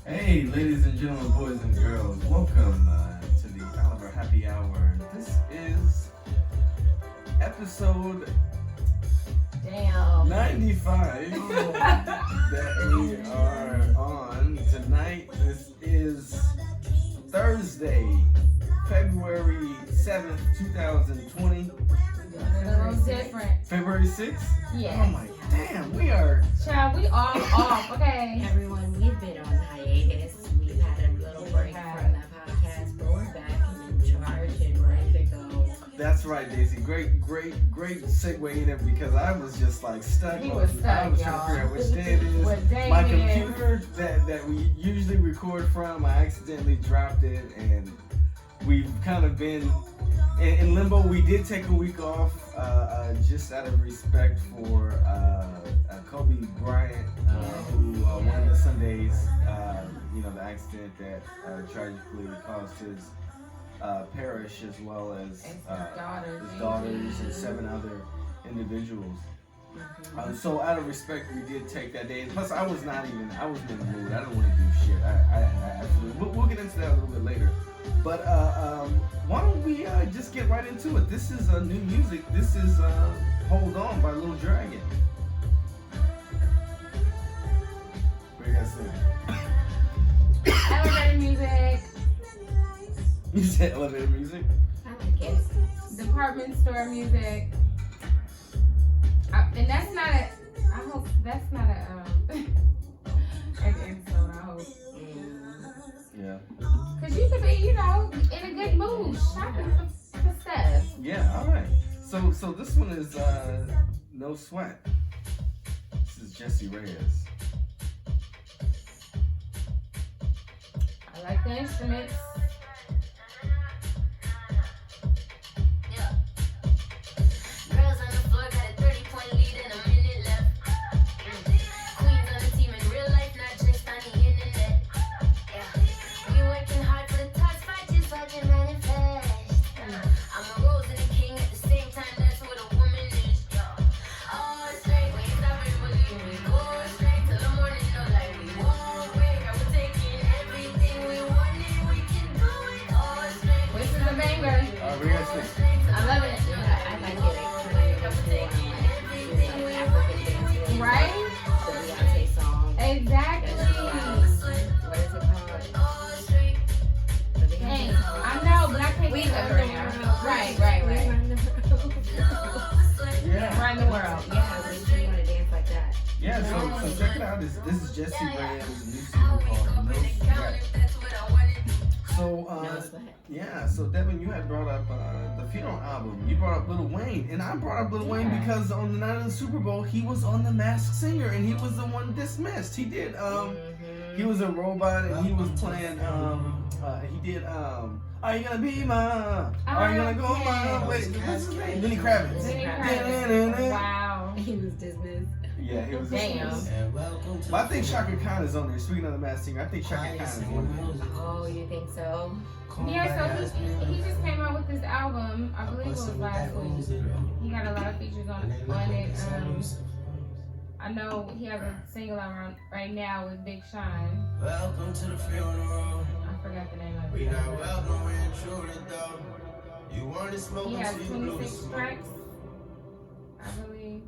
Hey, ladies and gentlemen, boys and girls, welcome to the Oliver Happy Hour. This is episode 95 that we are on tonight. This is Thursday, February 7th, 2020. A little different. February 6th? Yeah. Oh my, damn, we are... Child, we all off, okay? Everyone, we've been on hiatus. We've had a little break from the podcast, but we're back and in charge and ready to go. That's right, Daisy. Great segue in there because I was just like stuck. He was stuck, I was trying to figure out which day it is. What day My it is. computer that we usually record from, I accidentally dropped it, and we've kind of been in limbo. We did take a week off just out of respect for Kobe Bryant, who won the Sundays. The accident that tragically caused his perish, as well as his daughters and 7 other individuals. So out of respect, we did take that day. Plus, I wasn't in the mood. I don't want to do shit. I absolutely. We'll get into that a little bit later. But why don't we just get right into it? This is new music. This is "Hold On" by Lil Dragon. What do you guys think? Elevator music. You said elevator music? I like it. Department store music. And that's not a, I hope that's not a, an episode, I hope. Yeah. Because you could be, in a good mood, shopping for stuff. Yeah, alright. So this one is No Sweat. This is Jessie Reyes. I like the instruments. This is Jessie Reyes' new single called No Sweat. So Devin, you had brought up the Funeral album. You brought up Lil Wayne, and I brought up Lil Wayne because on the night of the Super Bowl, he was on The Masked Singer, and he was the one dismissed. He did. He was a robot, and he was playing. He did. Are you gonna be my? Are you gonna go my? Wait, what's his name? Lenny Kravitz. Wow. He was dismissed. Yeah, he was. Damn. But I think Shaka Khan is on there. Speaking of The Masked Singer, I think Shaka Khan is on there. Oh, you think so? Yeah, so he just came out with this album. I believe it was last week. He got a lot of features on it. I know he has a single out right now with Big Sean. Welcome to the funeral. I forgot the name of We it. not welcome when truly though. You wanted smoke He has until you blew the 26 smoke. tracks, I believe.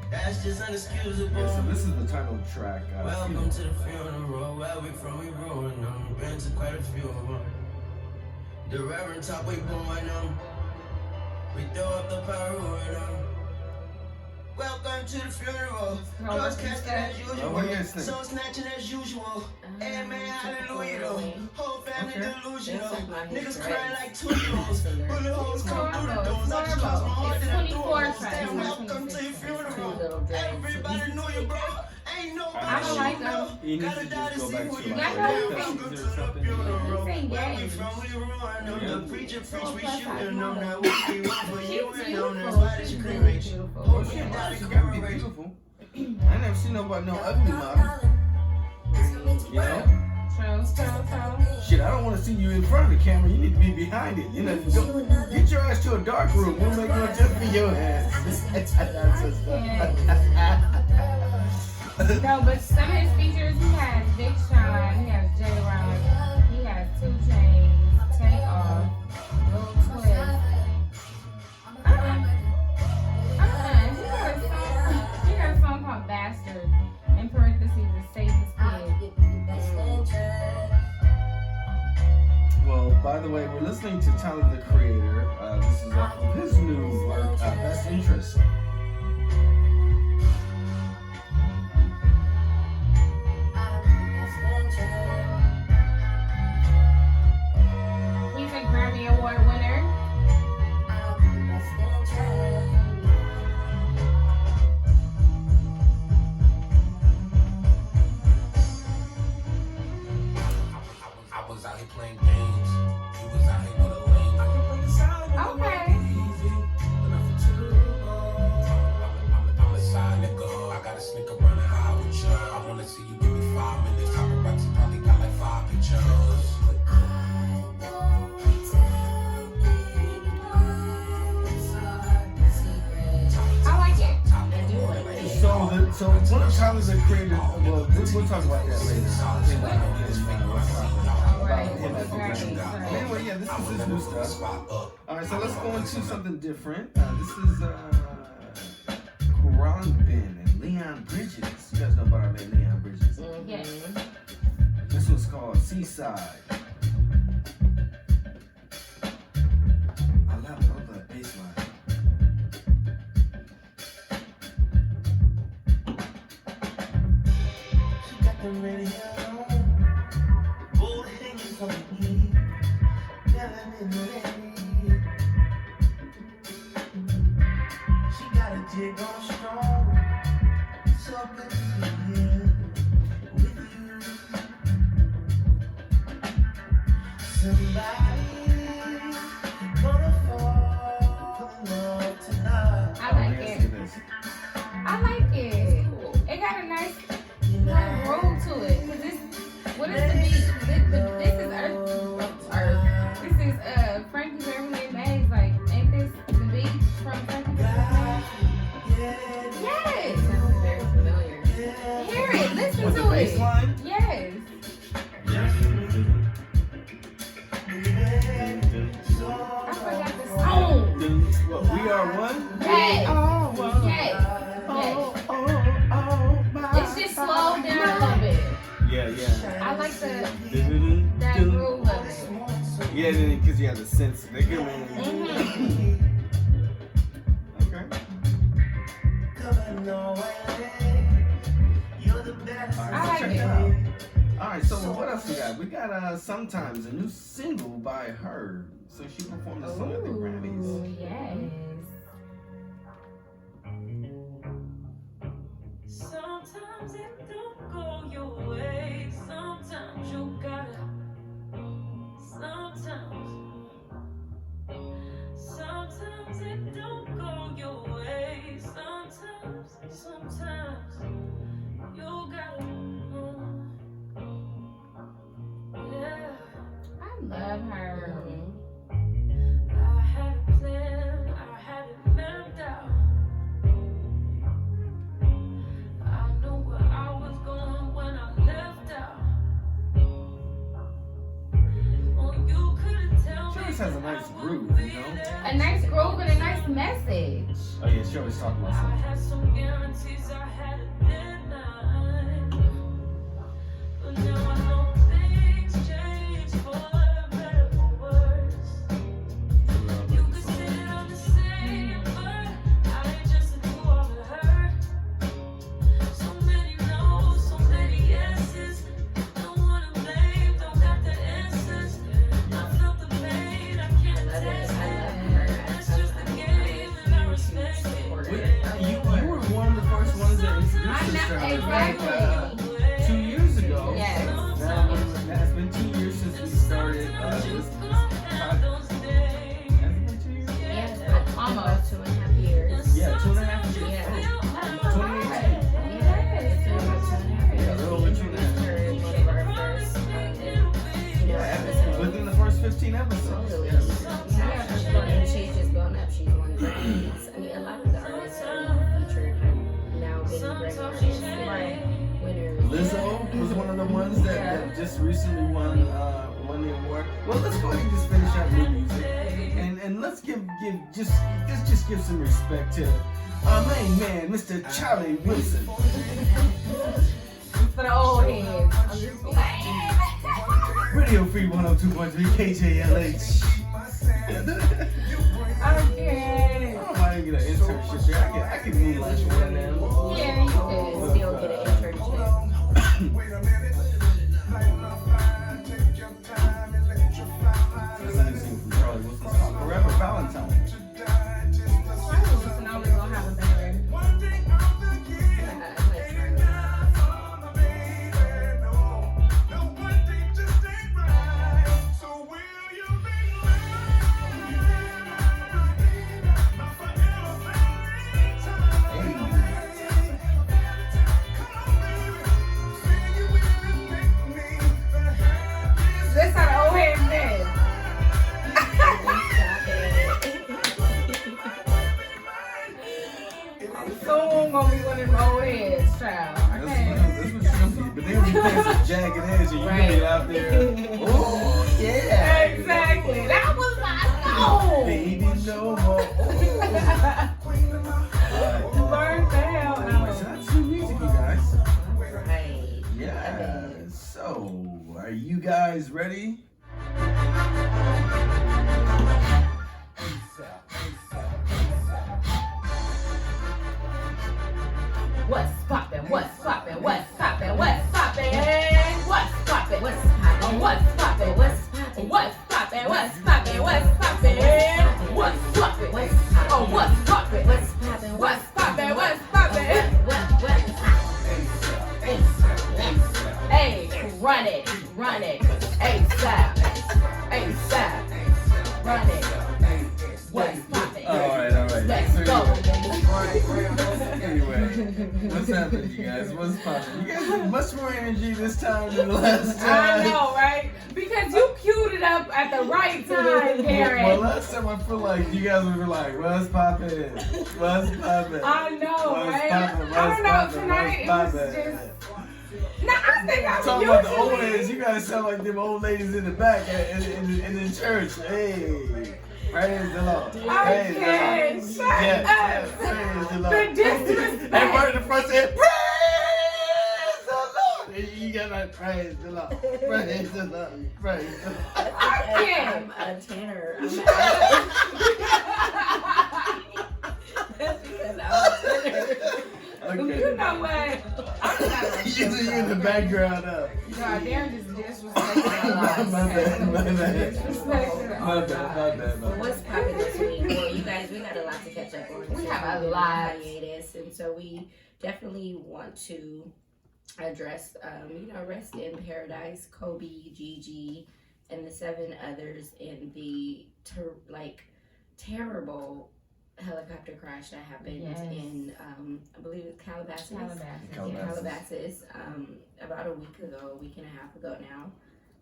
That's just unexcusable. Yeah, so this is the title track. Welcome to the funeral. Where we from, we ruin them. Been to quite a few of them. The Reverend top, we blowing them. We throw up the power with them. Welcome to the funeral. Drugs casket as usual. Soul snatching as usual. Amen, hallelujah though. Whole family delusional. Niggas crying like 2-year-olds. Bullet holes come through the doors. I just lost my heart that I threw. Stand welcome to your funeral. Everybody know you, bro. Ain't nobody. I don't like them. You need to just go back to like Welcome or something. He's saying Where we gay. from, we run. The preacher preach, we shootin' on that. We want for you She's and on that. beautiful. Why She's this really courage? beautiful. Oh, She shit, that is gotta be courage. beautiful. I never seen nobody no ugly model. You know? True. Shit, I don't want to see you in front of the camera. You need to be behind it. You know, get your ass to a dark room. We'll make one just for your ass. No, but some of his features, he has Big Sean, he has J-Rock, he has 2 Chainz, Take Off, Lil Twist. He got a song called Bastard, in parentheses, the Satan's Kid. Well, by the way, we're listening to Tyler, the Creator. This is off of his new work, Best Interest. He's a Grammy Award winner. I was out here playing games. You was out here with a lane. I can play the side with Okay. easy. But not for too long. I'm a side nigga. I gotta sneak around the high with you. I wanna see you give me 5 minutes. Paparazzi probably got like 5 pictures. I like it. So one of Tyler's the Creator. Well, we'll talk about that later. About him as a Grammy. Anyway, yeah, this is his new stuff. All right, so let's go into something different. This is Khruangbin and Leon Bridges. You guys know about our man Leon Bridges. Yes. This one's called Seaside. I love that bass line. She got the radio on. Gold hanging from the knee. Yelling in the lady. She got a jig on strong. So good to be here with you. Somebody gonna fall in love tonight. I like Yes, it. it is. I like it. It got a nice like groove to it. Cause this, what is the beat? This is Earth. This is Frankie Beverly Mays. Like, ain't this the beat from Frankie Beverly Mays? Yes. Sounds very familiar. Hear it. Listen With the to bass it. line? Yes. I forgot the song. What, We Are One? Yes. Oh, Yes. Yes. It's just slowed down a little bit. Yeah. I like that groove of it. Yeah, because you have the sense. They're good. Mm-hmm. Okay. All I right, so like check it. it out. All right, so what else we got? We got Sometimes, a new single by H.E.R. So she performed this song at the Grammys. Ooh, yes. Sometimes it don't go your way. Sometimes you gotta. Sometimes it don't go your way. Sometimes you gotta. Yeah. I love her. I had a plan. I had it mapped out. I knew where I was going when I left out. Oh, you couldn't tell She me. always has a nice groove, you know? A nice groove and a nice message. Oh yeah, she always talking about I something. had some guarantees, I had a deadline. But now I know things change for better or worse. You could sit on the same, but I ain't just a do all the hurt. 2 years ago. Yes. Now, it's been 2 years since we started this podcast. Has it been 2 years? Yeah, almost 2.5 years. Yeah, 2.5 years. Yeah. 2018. Yeah, it's been about 2.5 years. Yeah, a little over 2.5 years. Heard one of our first, episodes. Within the first 15 episodes. Totally. Yes. Yeah, and she's just grown up. She's won Grammys. I mean, a lot of the artists that we featured have now been Grammy artists. Right. Winners. Lizzo was one of the ones that just recently won the award. Well, let's go ahead and just finish out new music, and let's give some respect to our main man, Mr. Charlie Wilson. For the old heads. I'm just Radio Free 102.3 KJLH. okay. I don't mind getting an internship there. I can moonlight one now. Yeah, you And still get an internship. Forever Valentine. And always gonna have a banger. That's how the old head said. Soon gonna be one of them old heads, child. Okay. That's what she's gonna be. But then when you play some jagged edge and you Right. get out there. Oh, yeah. Exactly. That was my soul. Baby, no more. Burn the hell So out. that's new music, you guys. Right. Yeah. So, are you guys ready? What's poppin'? What's poppin'? What's poppin'? What's poppin'? What's poppin'? What's poppin'? What's poppin'? What's poppin'? What's poppin'? What's poppin'? What's poppin'? What's poppin'? What's poppin'? Oh, what's poppin'? What's poppin'? What's poppin'? What's poppin'? Hey, run it, ASAP, run it. What's poppin'? All right. Let's go. Anyway, what's happening, you guys? What's poppin'? You guys have much more energy this time than the last time. I know, right? Because you queued it up at the right time, Darren. Well, last time I feel like you guys were like, what's poppin'? What's poppin'? I know, What's right? poppin'? I don't know, What's tonight it poppin'? was just... No, I think I'm Talking about the old usually... heads, you guys sound like them old ladies in the back in the church. Hey, praise the Lord. Praise Okay, the shut Lord. Yeah, up. praise the Lord. The disrespect. Everybody in the front said, praise the Lord. And you got like, praise the Lord. Praise the Lord. Praise the Lord. I'm a tenor. That's because I'm a tenor. Okay. You know what? I'm not You in the background up. God, Darren just disrespected a lot. My bad. Disrespected My a bad. lot. Well, what's poppin' this week? Well, you guys, we got a lot to catch up on. We have a We've been on lot. hiatus, and so we definitely want to address, rest in paradise, Kobe, Gigi, and the 7 others in the terrible helicopter crash that happened Yes. in, I believe it's Calabasas. Calabasas. About a week and a half ago now.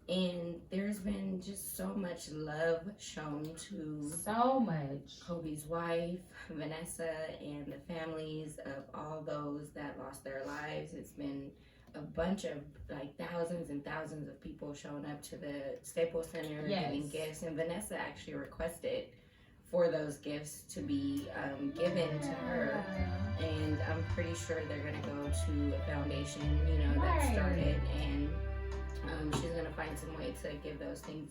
And there's been just so much love shown to So much. Kobe's wife, Vanessa, and the families of all those that lost their lives. It's been a bunch of thousands and thousands of people showing up to the Staples Center giving gifts. And Vanessa actually requested for those gifts to be given to her, and I'm pretty sure they're gonna go to a foundation, that started, and she's gonna find some way to give those things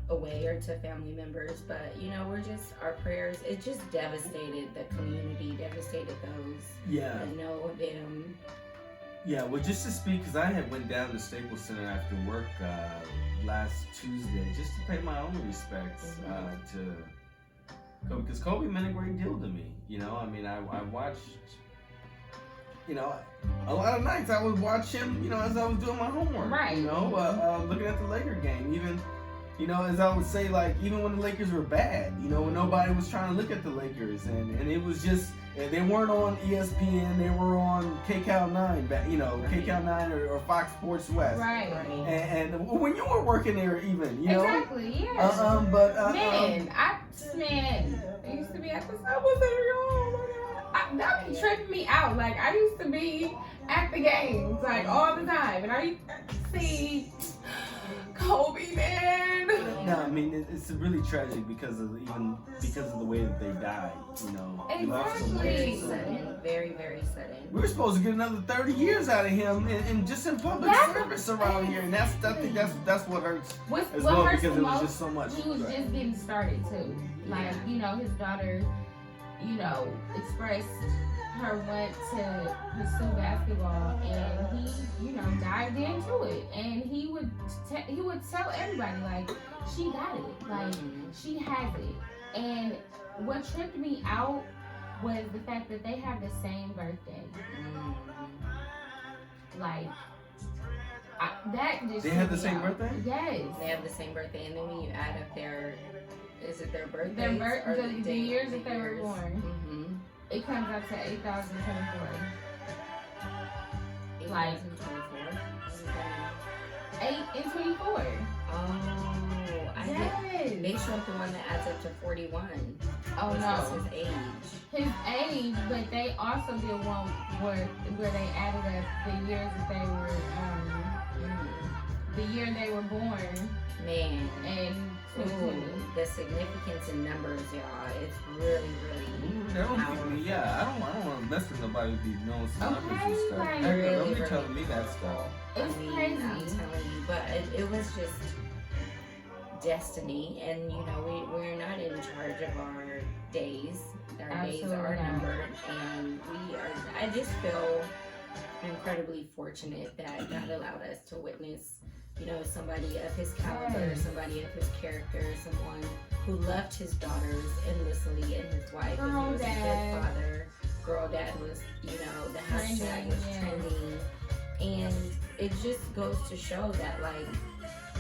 away or to family members. But we're just, our prayers, it just devastated the community, devastated those that know them. Yeah, well, just to speak, because I had went down to Staples Center after work last Tuesday just to pay my own respects to Kobe, because Kobe meant a great deal to me. I watched you know, a lot of nights I would watch him, you know, as I was doing my homework. Right. You know, looking at the Laker game. Even, you know, as I would say, like, even when the Lakers were bad, you know, when nobody was trying to look at the Lakers. And it was just, they weren't on ESPN, they were on KCAL 9, you know, KCAL 9 or Fox Sports West. Right. And when you were working there even, you know. Exactly, yeah. Man, I used to be at the Subway Center, oh my God. That be tripping me out. Like, I used to be at the games, like, all the time. And I used to see Kobe, man. No, I mean, it's really tragic because of the way that they died, you know. Exactly. Sudden, very, very sudden. We were supposed to get another 30 years out of him and just in public service around here. And I think that's what hurts as well, because it was just so much. He was just getting started, too. Like, you know, his daughter, you know, expressed her want to pursue basketball, and he, you know, dived into it, and he would tell everybody, like, she got it, like, she has it. And what tripped me out was the fact that they have the same birthday. Like, that just they have the same birthday? Yes. They have the same birthday, and then when you add up is it their birthdays? The years that they were born. Mm-hmm. It comes up to 8,024. 8,024? 8 and 24. Oh, they showed the one that adds up to 41. Oh which no. was his age. His age, but they also did one where they added up the years that they were, the year they were born. Man. And the significance in numbers, y'all. It's really, really I don't want to mess with nobody who be knowing some numbers and stuff. like, Don't be telling me that stuff. It's crazy. I'm telling you, but it was just destiny, and you know, we're not in charge of our days. Our days are numbered, and I just feel incredibly fortunate that God allowed us to witness, you know, somebody of his caliber, somebody of his character, someone who loved his daughters endlessly and his wife, and he was a good father. Girl dad was, you know, the hashtag was trending, and it just goes to show that, like,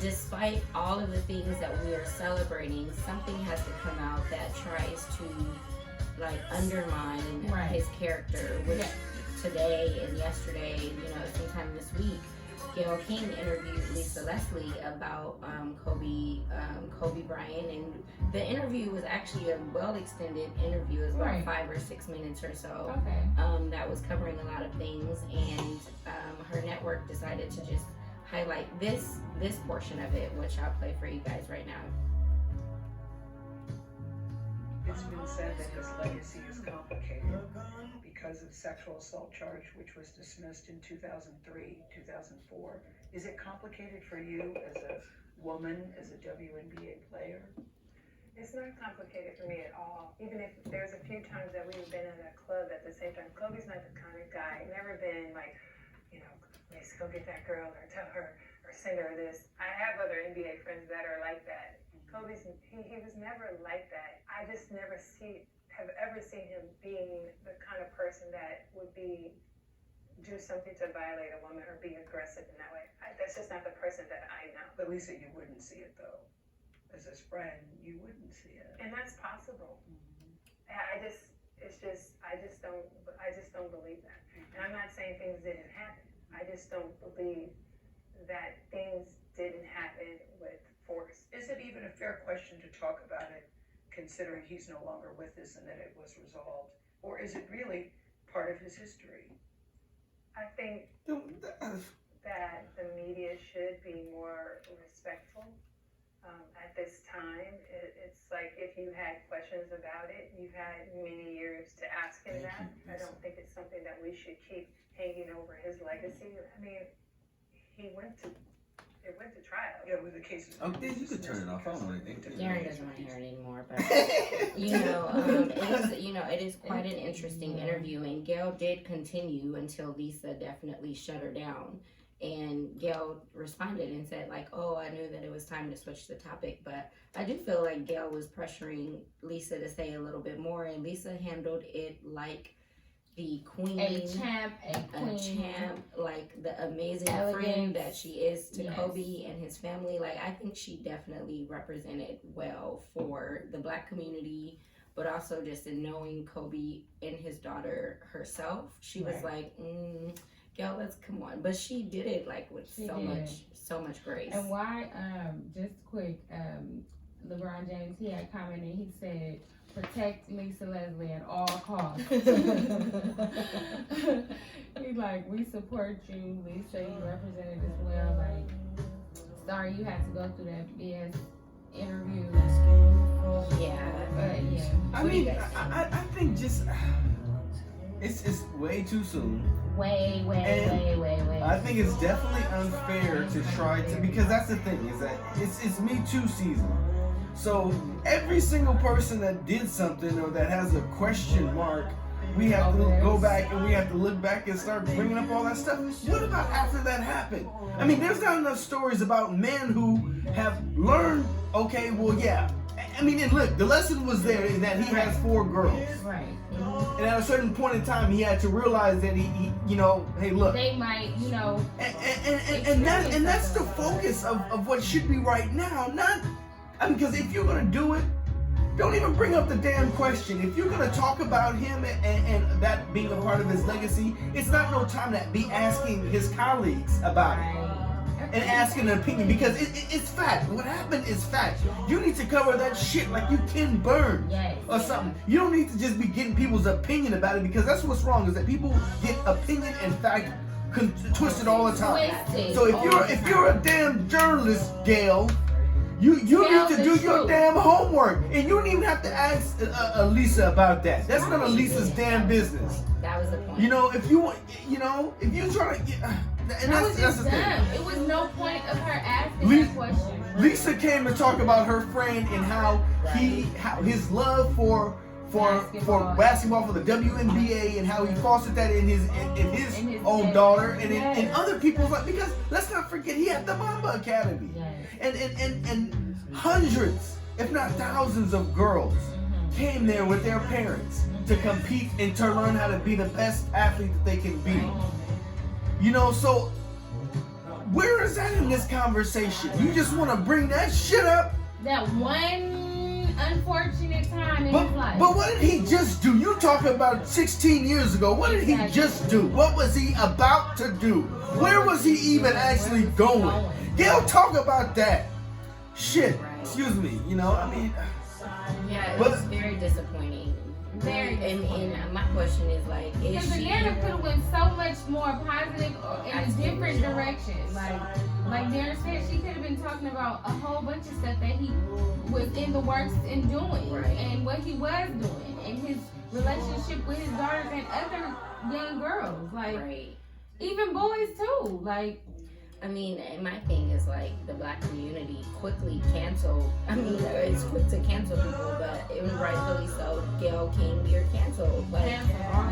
despite all of the things that we are celebrating, something has to come out that tries to, like, undermine his character, which today and yesterday, you know, sometime this week, Gayle King interviewed Lisa Leslie about Kobe Bryant, and the interview was actually a well-extended interview. It was about 5 or 6 minutes or so. Okay. That was covering a lot of things, and her network decided to just highlight this portion of it, which I'll play for you guys right now. It's been said that his legacy is complicated because of sexual assault charge, which was dismissed in 2003, 2004. Is it complicated for you as a woman, as a WNBA player? It's not complicated for me at all. Even if there's a few times that we've been in a club at the same time, Kobe's not the kind of guy, never been like, you know, let's go get that girl or tell her or send her this. I have other NBA friends that are like that. Kobe's, he was never like that. I just never have ever seen him being the kind of person that would do something to violate a woman or be aggressive in that way. That's just not the person that I know. But Lisa, you wouldn't see it though. As his friend, you wouldn't see it. And that's possible. I just don't believe that. And I'm not saying things didn't happen. I just don't believe that things didn't happen with force. Is it even a fair question to talk about it, considering he's no longer with us and that it was resolved? Or is it really part of his history? I think that the media should be more respectful. At this time, it's like if you had questions about it, you've had many years to ask him that. I don't think it's something that we should keep hanging over his legacy. I mean, it went to trial. Yeah, with the cases. Oh, you could turn it off. I don't want anything. Darren doesn't want to hear it anymore, but it is quite an interesting interview, and Gayle did continue until Lisa definitely shut her down. And Gayle responded and said, like, oh, I knew that it was time to switch the topic, but I do feel like Gayle was pressuring Lisa to say a little bit more, and Lisa handled it like the queen, a champ, a queen, like the amazing friend that she is to Kobe and his family. Like, I think she definitely represented well for the Black community, but also just in knowing Kobe and his daughter herself, she was like, girl, let's come on. But she did it like with so much grace. And why? Just quick, LeBron James, he had commented. He said, "Protect Lisa Leslie at all costs." He's like, "We support you, Lisa. You represented us well. Like, sorry you had to go through that BS interview." Yeah, but yeah. I mean, I think just it's way too soon. Way. I think it's definitely unfair to try to, because that's the thing, is that it's Me Too season. So every single person that did something or that has a question mark, we have to go back and we have to look back and start bringing up all that stuff. What about after that happened? I mean, there's not enough stories about men who have learned, okay, well, yeah. I mean, and look, the lesson was there in that he has 4 girls. Right. And at a certain point in time, he had to realize that he you know, hey, look. They might, you know. And that's the focus of what should be right now. Not, I mean, because if you're going to do it, don't even bring up the damn question. If you're going to talk about him and that being a part of his legacy, it's not no time to be asking his colleagues about it. And asking an opinion, because it's fact. What happened is fact. You need to cover that shit like you Ken Burns or something. You don't need to just be getting people's opinion about it, because that's what's wrong, is that people get opinion and fact twisted all the time. So if you're a damn journalist, Gayle, you need to do your damn homework, and you don't even have to ask Lisa about that. That's none of Lisa's damn business. That was the point. You know, if you want, you know, if you're trying to. And that's the thing. It was no point of her asking that question. Lisa came to talk about her friend and how his love for basketball, for the WNBA, and how he fostered that in his own daughter and in other people's life. Because let's not forget, he had the Mamba Academy, and hundreds, if not thousands, of girls came there with their parents to compete and to learn how to be the best athlete that they can be. You know, so where is that in this conversation? You just want to bring that shit up? That one unfortunate time in his life. But what did he just do? You talking about 16 years ago. What did he just do? What was he about to do? Where was he even actually going? Gayle, talk about that. Shit. Excuse me. You know, I mean. Yeah, it was very disappointing. And my question is like, because the narrative could have went so much more positive in a different direction. Like Darren said, she could have been talking about a whole bunch of stuff that he was in the works in doing, and what he was doing, and his relationship with his daughters and other young girls, like even boys too. Like, I mean, and my thing is like the Black community quickly canceled. I mean, it's quick to cancel people, but even rightfully so. Gayle King, you're canceled. Like,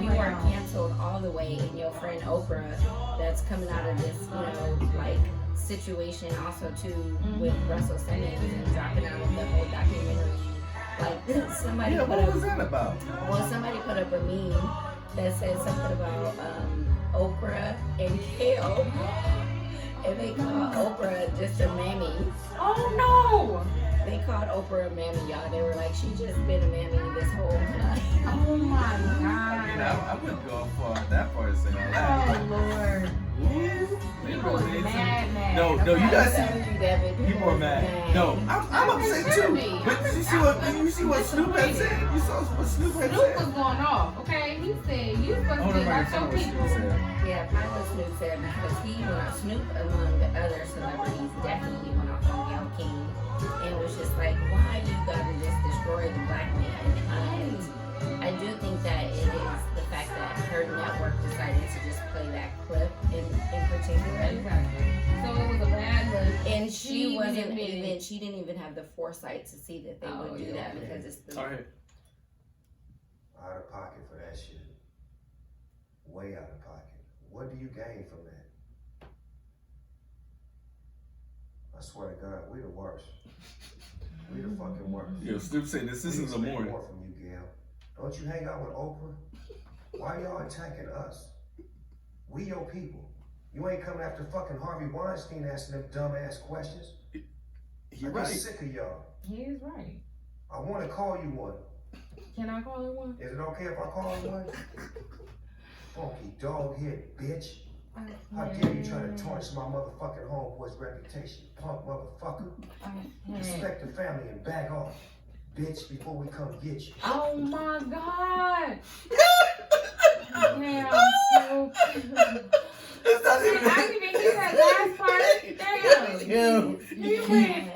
you are canceled all the way. And your friend Oprah, that's coming out of this, you know, like situation also too with Russell Simmons and dropping out of the whole documentary. Like, somebody put what up, was that about? Well, somebody put up a meme that said something about Oprah and Gayle. And they called Oprah just a mammy. Oh no! They called Oprah a mammy, y'all. They were like, she just been a mammy this whole time. Oh my God. I mean, I wouldn't go that far to say all that. Oh Lord. People was mad. No, you guys see, people are mad. No, I'm upset too. But you see what Snoop had said? You saw what Snoop had said? Snoop was going off, okay? He said, you supposed to be about your people. Yeah, probably what Snoop said, because he went on Snoop among the other celebrities, definitely went off on Gayle King. And it was just like, why you gotta just destroy the Black man? And I do think that it is the fact that her network decided to just play that clip in particular. Exactly. So it was a bad look. And she didn't even have the foresight to see that they would do that, because it's the out of pocket for that shit. Way out of pocket. What do you gain from that? I swear to God, we the worst. We the fucking worst. Yo, Snoop saying this is the morning. More from you, Gayle. Don't you hang out with Oprah? Why y'all attacking us? We your people. You ain't coming after fucking Harvey Weinstein asking them dumbass questions. You're I'm right. sick of y'all. He is right. I want to call you one. Can I call her one? Is it okay if I call you one? Funky dog head bitch. How dare you try to tarnish my motherfucking homeboy's reputation, punk motherfucker. Respect the family and back off, bitch, before we come get you. Oh my God. Damn, Snoop. It's not even. I didn't even hear that last part. Damn. He went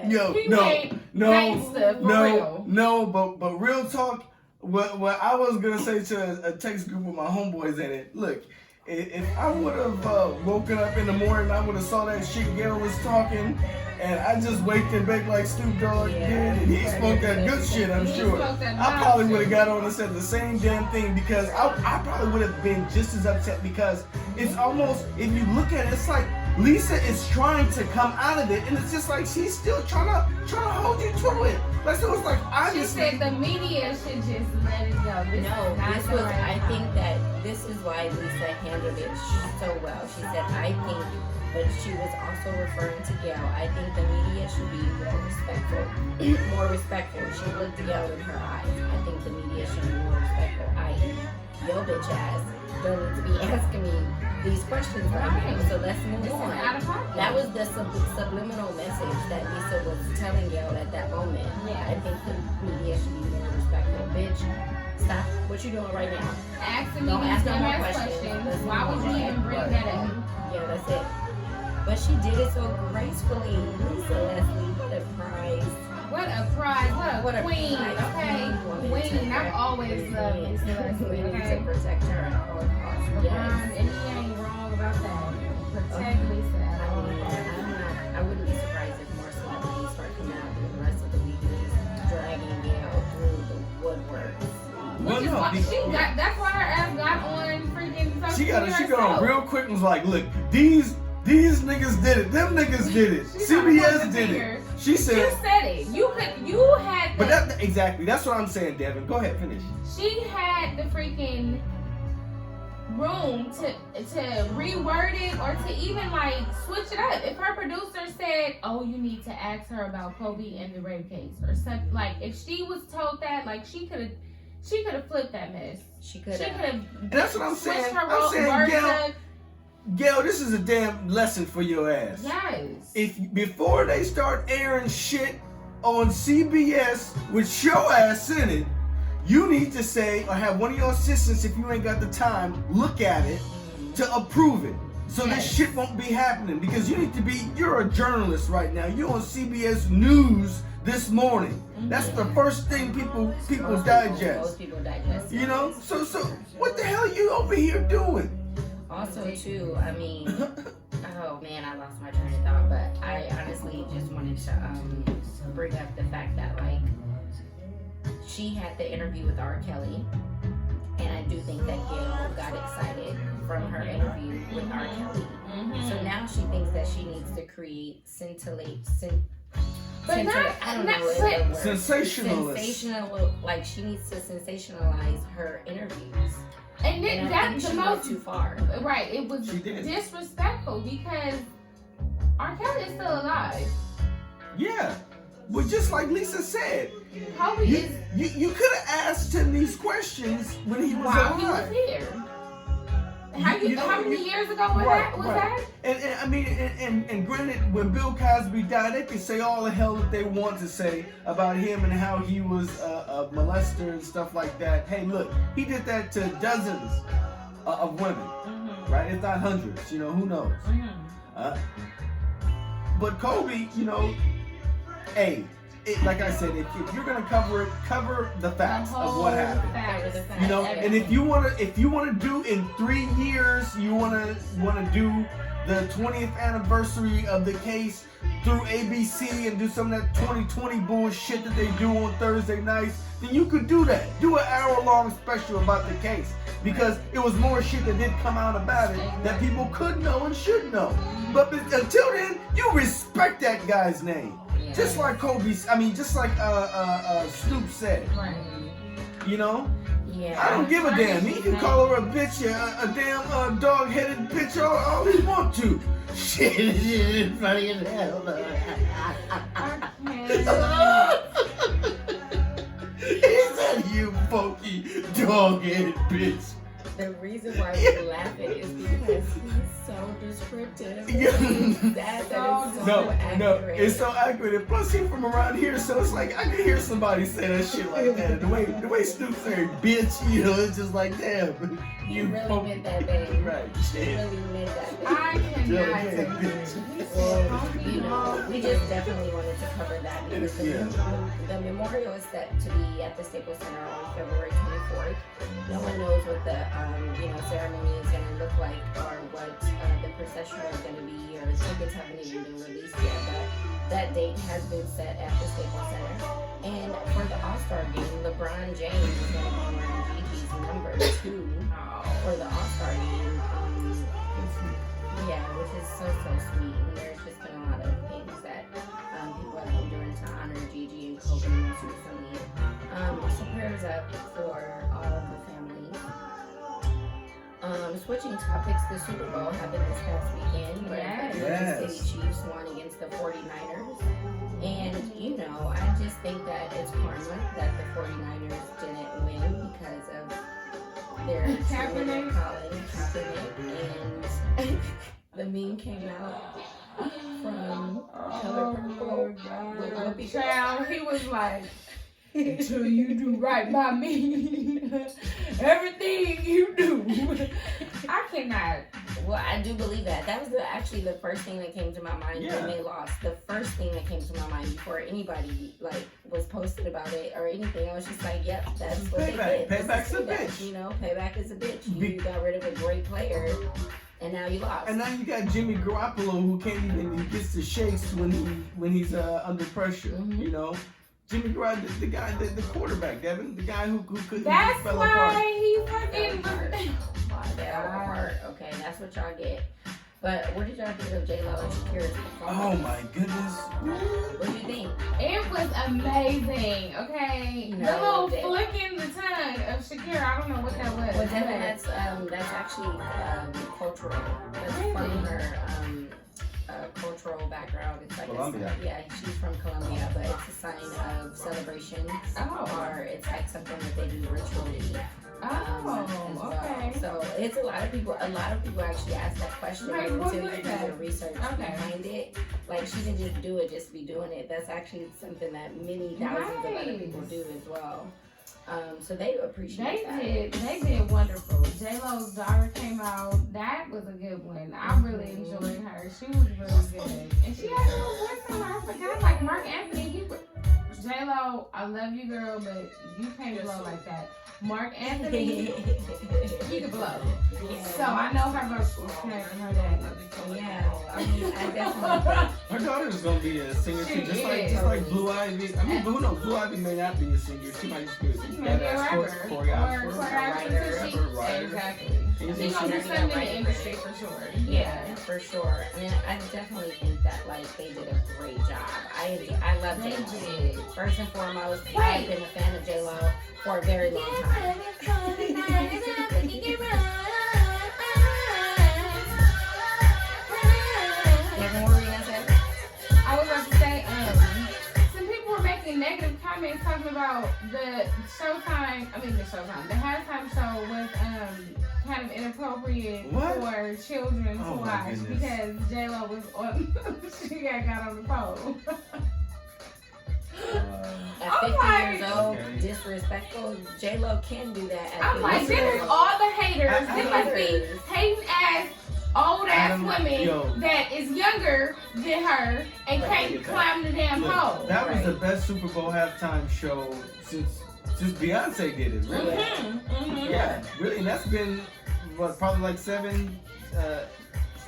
gangster for real. No, but real talk. What I was gonna say to a text group with my homeboys in it. Look, if I would have woken up in the morning, I would have saw that shit Gayle was talking, and I just waked and baked like Snoop Dogg did, and he spoke that good shit. I'm sure. I probably would have got on and said the same damn thing because I probably would have been just as upset because it's almost, if you look at it, it's like Lisa is trying to come out of it, and it's just like she's still trying to hold you to it. Like so, it's like She said the media should just let it go. I think that this is why Lisa handled it so well. She said, I think, but she was also referring to Gayle. I think the media should be more respectful. She looked Gayle in her eyes. I think the media should be more respectful. I.e., yo bitch ass don't need to be asking me these questions right now. So let's move on. That was the subliminal message that Lisa was telling Gayle at that moment. Yeah, I think the media should be more respectful. Bitch, stop what you doing right now. Asking me these dumbass questions. Why would you even bring that up? Yeah, that's it. But she did it so gracefully. Lisa Leslie, what a prize. What a prize. What a queen. Okay. Queen. I've always loved Lisa Leslie. Okay. To protect her at all costs. LeBron, and he ain't wrong about that. Protect Lisa at all costs. I wouldn't be surprised if more celebrities start coming out and the rest of the week is dragging Gayle through the woodwork. That's why her ass got on freaking social She got on real quick and was like, look, these niggas did it. Them niggas did it. CBS did it. She said. You said it. You had. But exactly. That's what I'm saying, Devin. Go ahead, finish. She had the freaking room to reword it or to even like switch it up. If her producer said, "Oh, you need to ask her about Kobe and the rape case," or something, like if she was told that, like she could have flipped that mess. She could have. That's what I'm saying. I'm saying, Gayle, this is a damn lesson for your ass. Yes. If before they start airing shit on CBS with your ass in it, you need to say or have one of your assistants, if you ain't got the time, look at it to approve it. So this shit won't be happening because you're a journalist right now. You're on CBS News this morning. That's the first thing people digest. Most people digest. You know? So what the hell are you over here doing? Also, too, I mean, oh man, I lost my train of thought, but I honestly just wanted to bring up the fact that, like, she had the interview with R. Kelly, and I do think that Gayle got excited from her interview with R. Kelly. So now she thinks that she needs to create sensational, like she needs to sensationalize her interviews. And then that's the most too far. Right, it was disrespectful because R. Kelly is still alive. Yeah, but just like Lisa said, Kobe you could have asked him these questions when he was alive. He was here. How many years ago was that? And I mean, and granted, when Bill Cosby died, they can say all the hell that they want to say about him and how he was a molester and stuff like that. Hey, look, he did that to dozens of women, right? If not hundreds, you know, who knows? But Kobe, you know, hey. Like I said, if you're gonna cover the facts of what happened. You know, and if you wanna do in 3 years, you wanna do the 20th anniversary of the case through ABC and do some of that 2020 bullshit that they do on Thursday nights, then you could do that. Do an hour-long special about the case because it was more shit that did come out about it that people could know and should know. But until then, you respect that guy's name. Just like Snoop said. Right. You know? Yeah. I don't give a damn. He can call her a bitch, a damn dog-headed bitch all he want to. Shit, it's funny as hell. He said, you funky dog-headed bitch. The reason why we're laughing is because he's so descriptive. That is so accurate. No, it's so accurate. And plus, he's from around here, so it's like I can hear somebody say that shit like that. The way Snoop said, "Bitch," you know, it's just like, damn. You really meant that, babe. Right? You really meant that, babe. I cannot take bitch. Well, you know, we just definitely wanted to cover that because the memorial is set to be at the Staples Center on February 24th. No one knows what the ceremony is going to look like or what the procession is going to be, or tickets haven't even been released yet, but that date has been set at the Staples Center. And for the All-Star game, LeBron James is going to be wearing Gigi's number 2 for the All-Star game. Which is so sweet. And there's just been a lot of things that people have been doing to honor Gigi and Kobe most recently. So prayers up for all of the families. Switching topics, the Super Bowl happened this past weekend where the Kansas City Chiefs won against the 49ers. And, you know, I just think that it's karma that the 49ers didn't win because of their Colin Kaepernick. And the meme came out from Color Purple with Whoopi. Child, he was like, until you do right by me, everything you do. I cannot. Well, I do believe that. That was actually the first thing that came to my mind when they lost. The first thing that came to my mind before anybody was posted about it or anything. I was just like, yep, that's what they did. Payback's a bitch. You know, payback is a bitch. You got rid of a great player. And now you lost. And now you got Jimmy Garoppolo who can't even, he gets the shakes when he's under pressure, you know? Jimmy Garoppolo, the guy, the quarterback, Devin, the guy who couldn't. That's fell why apart. he fucking apart. Okay, that's what y'all get. But what did y'all think of J.Lo and Shakira's performance? Oh my goodness. What do you think? It was amazing, okay? The little flicking the tongue of Shakira, I don't know what that was. Well, Devin, that's actually cultural. That's from her cultural background. It's like Colombia. She's from Colombia, but it's a sign of celebration. Or it's like something that they do ritually. Okay. So it's a lot of people actually ask that question until you do the research behind it. Like she didn't just do it just to be doing it. That's actually something that many thousands of other people do as well. So they appreciate that. They did wonderful. J-Lo's daughter came out. That was a good one. I really enjoyed her. She was really good. And she had a little voice on her. I forgot, like Mark Anthony. J-Lo, I love you, girl, but you can't blow like that. Mark Anthony, he could blow. Yeah. So I know her voice was connected to her dad. Yeah, I mean, I definitely. Her daughter's gonna be a singer too, just like Blue Ivy. I mean, who knows? Blue Ivy may not be a singer. She might just be a rapper, choreographer. Exactly. She's gonna do something in the industry for sure. Yeah, for sure. I mean, I definitely think that they did a great job. I love J-Lo. First and foremost, I've been a fan of J-Lo for a very long time. I was about to say, some people were making negative comments talking about the halftime show was kind of inappropriate for children to watch because J-Lo was on, she got on the pole. At 50 years old, disrespectful. J-Lo can do that. I'm like, this is all the haters. This must be hating ass, old ass women that is younger than her and can't climb the damn pole. That was the best Super Bowl halftime show since Beyonce did it. Really? Yeah, really. And that's been probably like 7.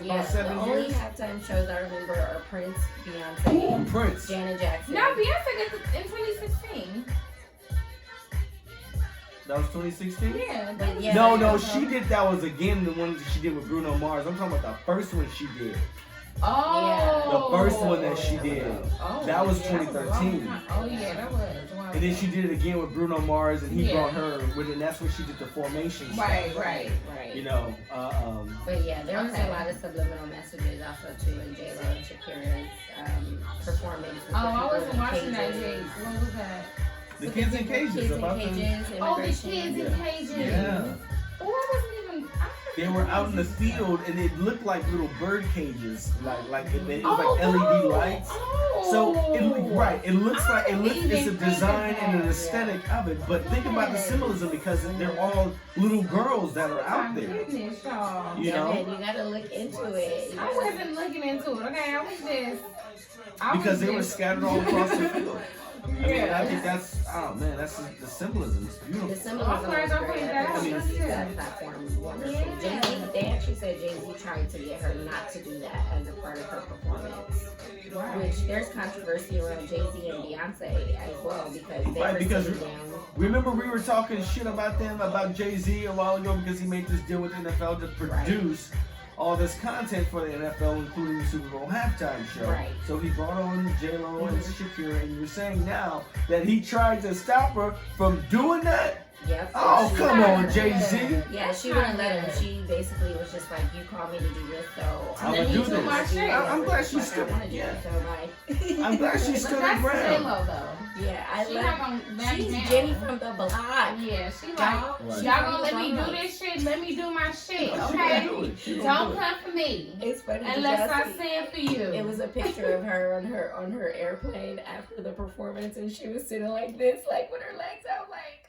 About 7 the years. only halftime shows I remember are Prince, Beyonce, Prince, Janet Jackson. No, Beyonce did it in 2016. That was 2016? Yeah. No, she did. That was again the one that she did with Bruno Mars. I'm talking about the first one she did. Oh. The first one that she did. Oh, That was yeah, 2013. Oh yeah, that was. Wow. And then she did it again with Bruno Mars, and he brought her with it. And that's when she did the Formation stuff. Right. You know. But yeah, there was a lot of subliminal messages also too in J.Lo and Shakira's performance. Oh, I wasn't watching that yet. What was that? The Kids in Cages. Kids in about Cages. Oh, the Kids in Cages. Yeah. Oh, I wasn't even. They were out in the field, and it looked like little bird cages, like it was like LED lights. So it looks like it's a design and an aesthetic of it. But think about the symbolism, because they're all little girls that are out there. Goodness, y'all. You know, you gotta look into it. I wasn't looking into it. Okay, I was just. because they were scattered all across the field. I mean, Yeah. I think that's the symbolism. It's beautiful. The symbolism was great. that platform wonderful. Jay-Z, they actually said Jay-Z tried to get her not to do that as a part of her performance. Right. Which there's controversy around Jay-Z and Beyonce as well, because they were sitting down. Remember we were talking shit about them, about Jay-Z a while ago, because he made this deal with the NFL to produce all this content for the NFL, including the Super Bowl halftime show. Right. So he brought on J.Lo and Shakira, and you're saying now that he tried to stop her from doing that? Yep. Oh, come on, Jay-Z. Yeah, she wouldn't let him. She basically was just like, you called me to do this, so I'm gonna do this. my shit. I'm glad she stood. I'm glad she stood her ground. J-Lo though. Yeah, I She love. not gonna back She's down. Jenny from the block. Yeah, she like, y'all gonna let me do this shit? Let me do my shit, okay? Don't come for me. It's funny unless I Jessie, say it for you. It was a picture of her on her airplane after the performance, and she was sitting like this, like with her legs out, like.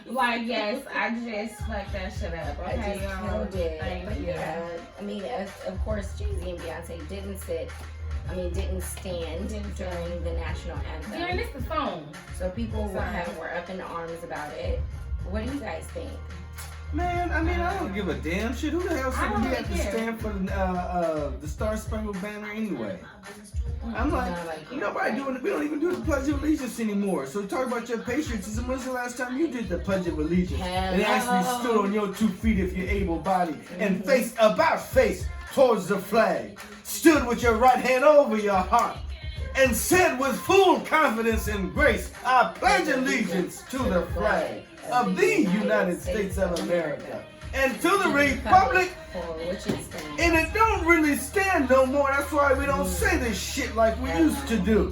Like, yes, I just fucked that shit up. I Okay, just y'all. killed it. Thank But you. yeah, I mean, of course, Jay-Z and Beyonce didn't stand during the national anthem. Darren, this the phone. So people were up in arms about it. What do you guys think? Man, I mean, I don't give a damn shit. Who the hell said we have to stand for the Star Spangled Banner anyway? I'm like, nobody doing it. We don't even do the Pledge of Allegiance anymore. So talk about your patriotism. When's the last time you did the Pledge of Allegiance? And actually stood on your 2 feet if you're able-bodied and face towards the flag. Stood with your right hand over your heart and said with full confidence and grace, I pledge allegiance to the flag of the United States of America and to the republic. And it don't really stand no more. That's why we don't say this shit like we used to do.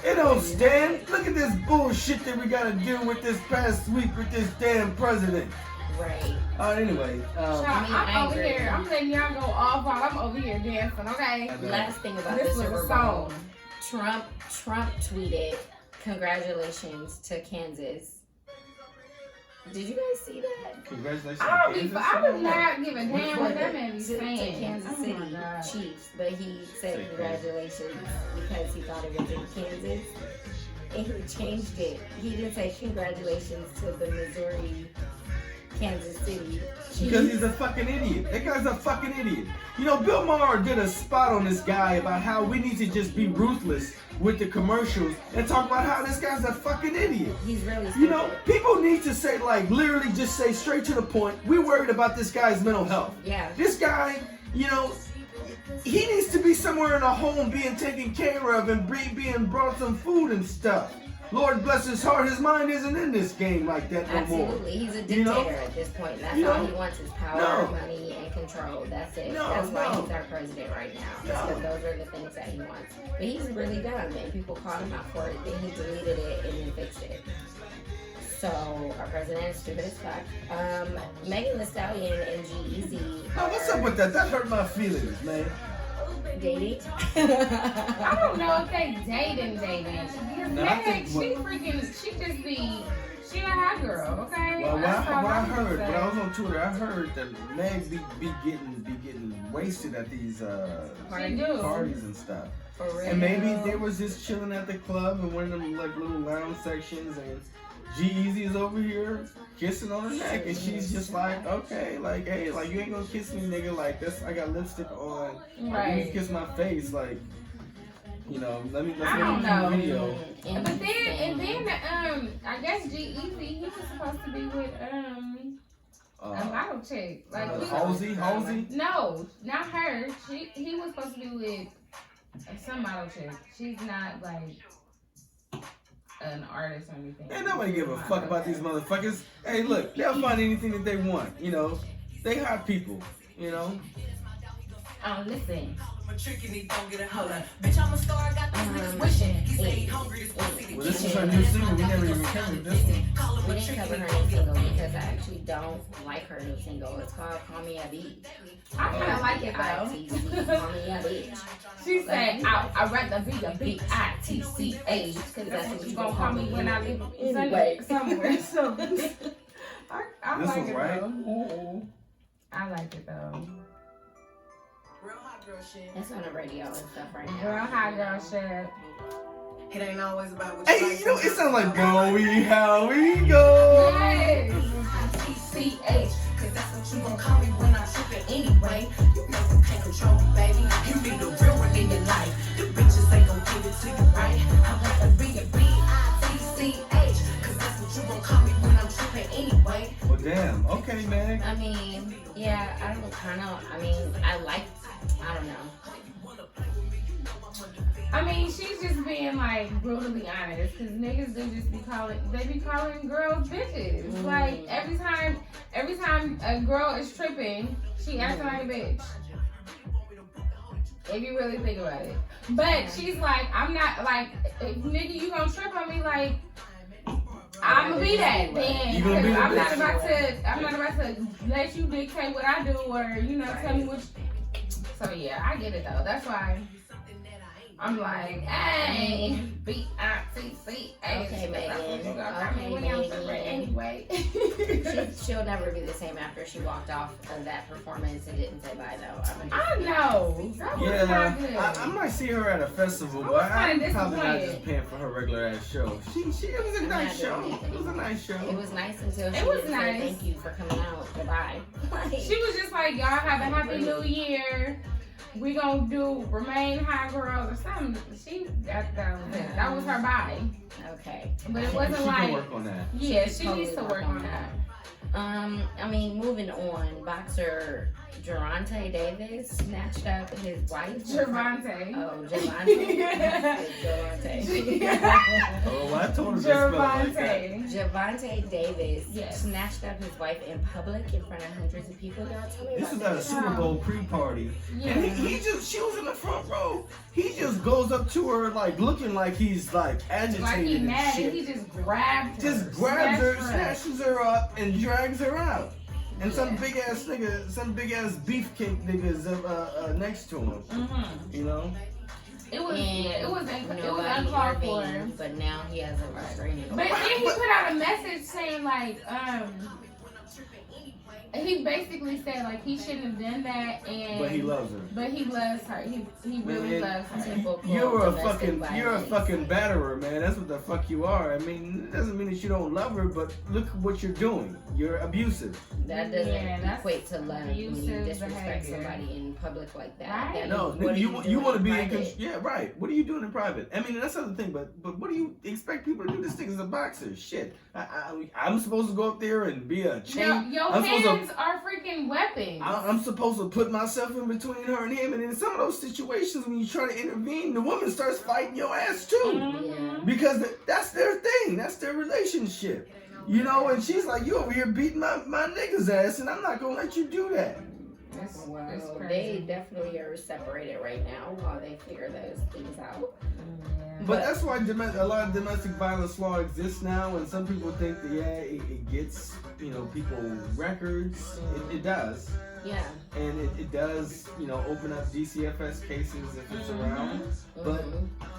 It don't stand. Look at this bullshit that we gotta deal with this past week with this damn president. Right. Anyway. I'm over here. I'm letting y'all go off while I'm over here dancing, okay? Last thing about this the was Super a Bowl. song. Trump tweeted, "Congratulations to Kansas." Did you guys see that? Congratulations. I would not give a damn what that man be To saying. Kansas City Chiefs, but he said congratulations because he thought it was in Kansas, and he changed it. He didn't say congratulations to the Missouri Kansas City Chiefs. Because he's a fucking idiot. That guy's a fucking idiot. You know, Bill Maher did a spot on this guy about how we need to just be ruthless with the commercials and talk about how this guy's a fucking idiot. He's really stupid. You know, people need to say, like, literally just say straight to the point, we're worried about this guy's mental health. Yeah. This guy, you know, he needs to be somewhere in a home being taken care of and being brought some food and stuff. Lord bless his heart, his mind isn't in this game like that no more. Absolutely, he's a dictator at this point. That's all he wants is power, money, and control. That's it. That's why he's our president right now. Because those are the things that he wants. But he's really dumb, and people called him out for it. Then he deleted it and then fixed it. So our president is stupid as fuck. Megan Thee Stallion and G-Eazy. Oh, what's up with that? That hurt my feelings, man. Dating? I don't know if they dating. No, I think she a hot girl, okay? Well, what I heard, when I was on Twitter, I heard that Meg be getting wasted at these parties and stuff. For real? And maybe they was just chilling at the club in one of them like little lounge sections, and G-Eazy is over here kissing on her neck, and she's just like, okay, like, hey, like, you ain't gonna kiss me, nigga, like, this, I got lipstick on, like, you kiss my face, like, you know, let me do the video. But then, I guess G-Eazy, he was supposed to be with, A model chick. Like Halsey? No, not her. He was supposed to be with some model chick. She's not like an artist or anything. Ain't nobody give a fuck about these motherfuckers. Hey, look, they'll find anything that they want. You know, they hot people. You know. Oh, listen. Bitch, I'm a star, I got these niggas wishing. He say he hungry, this pussy. Well, this is her new single. We never even covered this one. We didn't cover her new single because I actually don't like her new single. It's called Call Me a Beach. I kind of like it though. Call Me a Beach. She said, I'd rather be a B-I-T-C-H because that's what you gonna call me when I live Anyway. somewhere. So I This like was it right. though. I like it though. Real hot girl shit. It's on the radio and stuff right now. Girl, hot girl shit. It ain't always about what you Hey, like. you know, it sounds like Bowie, how we go. Yes. T-C-H, cause that's what you gon' call me when I'm trippin' anyway. You know you can't control me, baby. You need a real one in your life. The bitches ain't gon' give it to you right. I want to be a B-I-T-C-H, cause that's what you gon' call me when I'm trippin' anyway. Well, damn. Okay, man. I mean, yeah, I don't know. I mean, she's just being like brutally honest because niggas do just be calling girls bitches. Like every time a girl is tripping, she acting like a bitch. If you really think about it. But she's like, I'm not like, if nigga, you gonna trip on me, like, I'm gonna be that then. You gonna be the I'm not bitch. about to let you dictate what I do or, you know, tell me what. So yeah, I get it though. That's why I'm like, hey, B-I-T-C-H. Okay, Megan. Anyway. She'll never be the same after she walked off of that performance and didn't say bye though. I know. That was not good. I might see her at a festival, I but was I'm kinda probably not disappointed. just paying for her regular ass show. It was a nice show. It was a nice show. It was nice until she It was didn't nice. say thank you for coming out. Goodbye. She was just like, y'all have a happy new year. We gonna do Remain High Girls or something. That was her body. Okay. But it wasn't She like, can work on that. yeah, she needs to work on that. I mean, moving on, boxer Gervonta Davis snatched up his wife. Gervonta. Oh, Gervonta. Gervonta. Oh, well, I told her to spell it like that. Gervonta Davis Yes. snatched up his wife in public in front of hundreds of people. Y'all tell me This about was at a Super Bowl pre-party. Yeah. And she was in the front row. He just goes up to her like looking like he's like agitated Like he and mad shit. and he just grabbed her. Just grabs her, snatched snatches her up, and drags her out. And some big ass beefcake nigga is next to him. Mm-hmm. You know? It was Nobody uncalled for. intervened, but now he has a restraining But order. then he put out a message saying like, he basically said like he shouldn't have done that, and But he loves her. But he loves her. He really loves her. You're a fucking batterer, man. That's what the fuck you are. I mean, it doesn't mean that you don't love her, but look at what you're doing. You're abusive. That doesn't that's equate to love when you abusive disrespect behavior. somebody in public like that. Right. That No, means, what you are want to be doing in private? control. Yeah, right. What are you doing in private? I mean, that's the other thing. But what do you expect people to do? This thing is a boxer. Shit. I'm supposed to go up there and be a chain. Your I'm supposed hands are freaking weapons. I'm supposed to put myself in between her and him, and in some of those situations when you try to intervene, the woman starts fighting your ass too, Mm-hmm. because that's their thing, that's their relationship, you know. And she's like, "You over here beating my nigga's ass, and I'm not gonna let you do that." Well, they definitely are separated right now while they figure those things out. But that's why a lot of domestic violence law exists now, and some people think that it gets people records. It does. Yeah. And it does, open up DCFS cases if it's around. But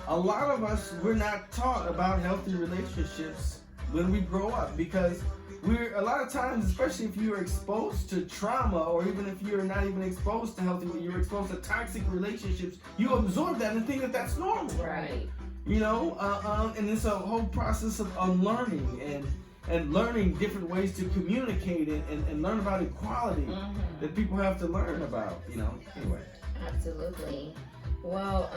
a lot of us, we're not taught about healthy relationships when we grow up, because we're a lot of times, especially if you're exposed to trauma, or even if you're not even exposed to healthy, you're exposed to toxic relationships, you absorb that and think that that's normal. Right. And it's a whole process of unlearning and learning different ways to communicate and learn about equality that people have to learn about, anyway. Absolutely. Well,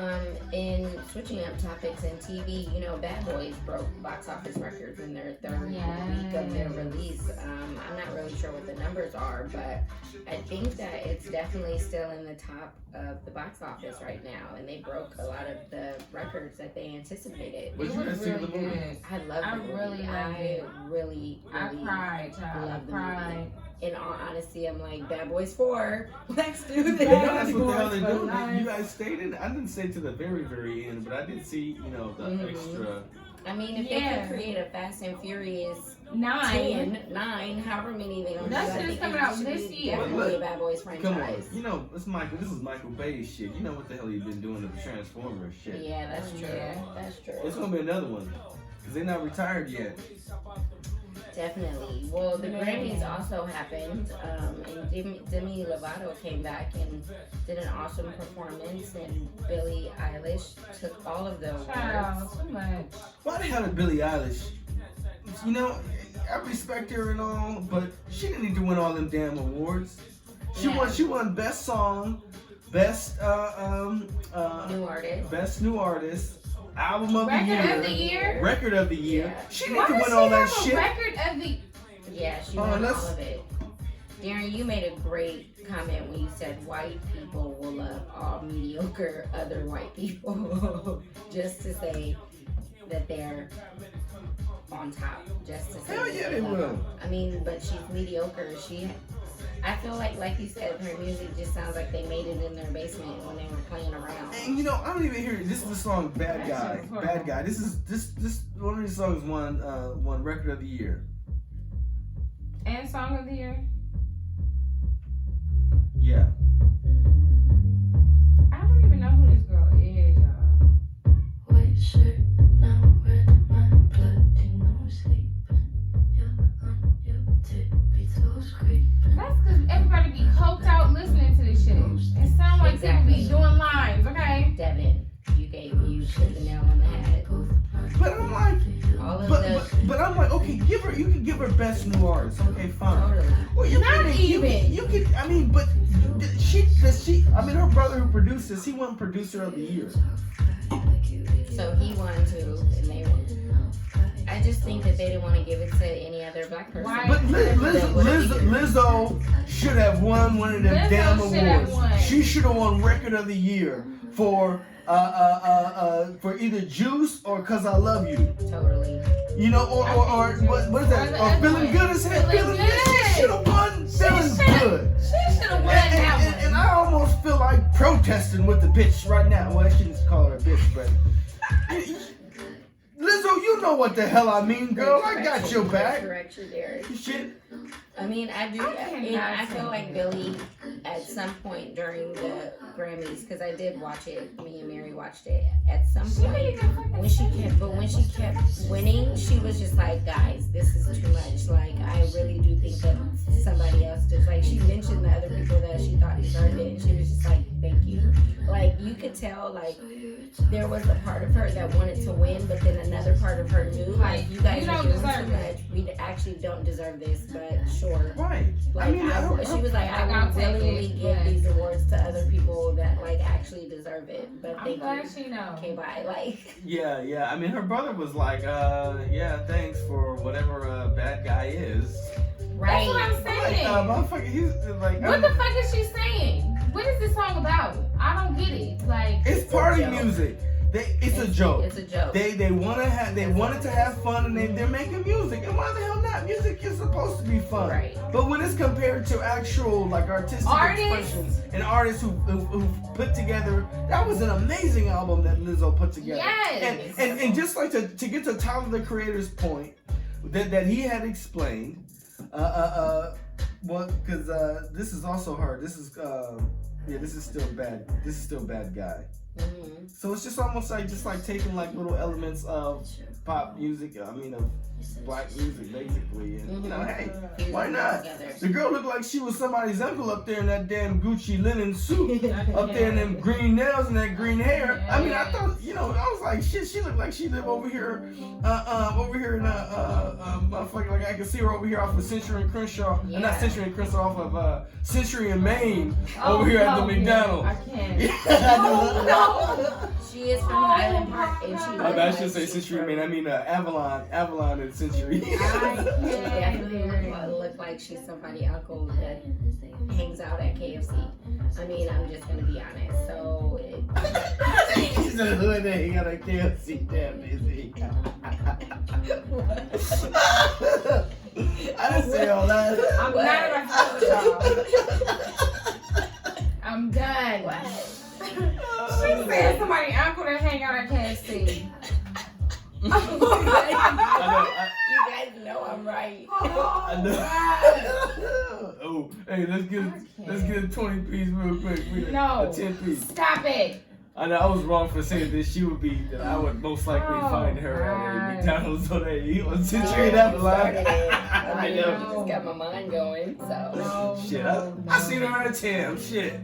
in switching up topics in TV, you know, Bad Boys broke box office records in their third week of their release. I'm not really sure what the numbers are, but I think that it's definitely still in the top of the box office right now, and they broke a lot of the records that they anticipated. But you guys see the movie? I love the movie. I really cried, child. love the movie. In all honesty, I'm like, Bad Boys 4, let's do this. You know, that's what the hell they're doing. You guys stayed in. I didn't stay to the very, very end, but I did see, you know, the extra. I mean, if they could create a Fast and Furious 9, however many they don't do, that's I just think coming it out should this be year. definitely a Bad Boys franchise. Come on, you know, it's Michael. This is Michael Bay's shit. You know what the hell he's been doing to the Transformers shit. Yeah, that's true. That's true. It's gonna be another one because they're not retired yet. Definitely. Well, the Grammys also happened, and Demi Lovato came back and did an awesome performance, and Billie Eilish took all of the awards. Wow, so much. Why the hell did Billie Eilish? You know, I respect her and all, but she didn't need to win all them damn awards. She won best song, best New artist, best new artist. Album of Record the year. Record of the year. Yeah. She didn't win all that shit. Record of the. Yeah, she won all of it. Darren, you made a great comment when you said white people will love all mediocre other white people, just to say that they're on top. Just to say. Hell yeah, they will. I mean, but she's mediocre. I feel like you said, her music just sounds like they made it in their basement when they were playing around. And you know, I don't even hear it. This is the song "Bad Guy." Bad Guy. This one of these songs won Record of the Year and Song of the Year. Yeah. I don't even know who this girl is, y'all. White shirt, now red, my bloody nose sleeping. You're on your tippy toes creeping. That's because everybody be coked out listening to this shit. It sounds like people be doing lines, okay? Devin, you hit the nail on the head. But I'm like, All of but I'm like, okay, you can give her best new artist. Okay, fine. Totally. Well, you Not even. You can. I mean, but she. I mean, her brother who produced this, he won Producer of the Year. So he won too, and they won. I just think that they didn't want to give it to any other black person. Why? But Lizzo should have won one of them Lizzo damn should have awards. won. She should have won Record of the Year for either Juice or Cause I Love You. Totally. You know, or what is that? Or Feeling Good as Hell. Feeling Good. She should have won Feeling Good. She should have won that one. And I almost feel like protesting with the bitch right now. Well, I shouldn't call her a bitch, but Lizzo, you know what the hell I mean, girl. I got your back. Correct you there. Shit. I mean, I do. I feel like Billie, at some point during the Grammys, because I did watch it. Me and Mary watched it. At some point, when she kept winning, she was just like, "Guys, this is too much. Like, I really do think that somebody else does." Like, she mentioned the other people that she thought deserved it, and she was just like, "Thank you." Like, you could tell, like, there was a part of her that wanted to win, but then another part of her knew, like, you guys are doing too much. We actually don't deserve this, but sure. Right. Like, she was like, I will willingly give these awards to other people that, like, actually deserve it. But I'm glad she knows. Okay, bye. Like. Yeah. I mean, her brother was like, yeah, thanks for whatever Bad Guy is. Right. That's what I'm saying. Motherfucker, he's like. What the fuck is she saying? What is this song about? I don't get it. Like, it's party music. It's a joke. It's a joke. They wanted to have fun, and they're making music. And why the hell not? Music is supposed to be fun. Right. But when it's compared to actual like artistic expressions and artists who put together, that was an amazing album that Lizzo put together. Yes. And just like to get to Tyler the Creator's point that he had explained, well, because this is also her. This is this is still bad. This is still Bad Guy. Mm-hmm. So it's just almost like taking like little elements of pop music. I mean, of black music basically, and you know, hey, why not? The girl looked like she was somebody's uncle up there in that damn Gucci linen suit, up there in them green nails and that green hair. I mean, I thought, you know, I was like, shit, she looked like she lived over here in motherfucker, like I can see her over here off of Century and Crenshaw, not Century and Crenshaw, off of Century and Maine, over here at the McDonald's. I can't. Yeah, She is from Highland Park, and she. I should say Century. I mean Avalon and Century. I definitely look like she's somebody's uncle that hangs out at KFC. I mean, I'm just gonna be honest. So. He's in the hood and he got a KFC. Damn busy. I didn't say all that. I'm not about to I'm done. What? She said somebody uncle that hang out at KFC. You guys know I'm right. I know. Oh, hey, let's get a 20-piece real quick. No. A 10-piece. Stop it. I know I was wrong for saying that she would be that I would most likely find her at McDonald's on that he was Century and Avalon. I know. Just got my mind going. So. Shit, I seen her at Tim. Shit.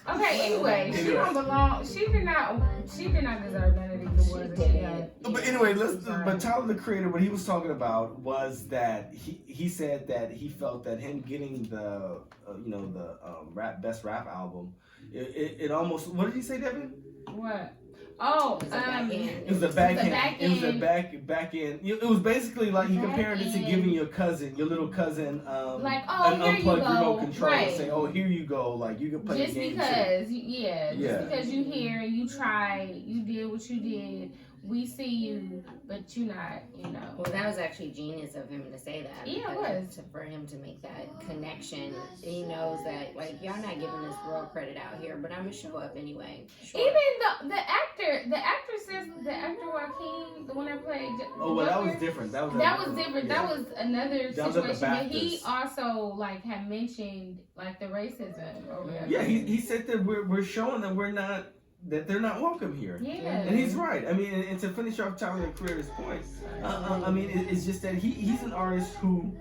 Okay, anyway, she don't belong. She did not deserve none of these awards. But anyway, but Tyler the Creator, what he was talking about was that he said that he felt that him getting the best rap album, it almost, what did he say, Devin? What? Oh, it was the back end. It was the back end. It was basically like he compared it to giving your little cousin, like, an unplugged remote control. Right. And say, oh, here you go. Like you can play just the game because, too. just because you here, you tried, you did what you did. We see you, but you not, Well, that was actually genius of him to say that. Yeah, it was. For him to make that connection. He knows that, like, y'all not giving us real credit out here, but I'm going to show up anyway. Sure. Even the actor Joaquin, the one that played Oh, well, that was different. That was different. Yeah. That was another situation. But he Baptist. also, like, had mentioned, like, the racism or whatever. Yeah, he said that we're showing that that they're not welcome here. Yeah. And he's right. I mean, and to finish off Tyler the Creator's point, I mean, it's just that he's an artist who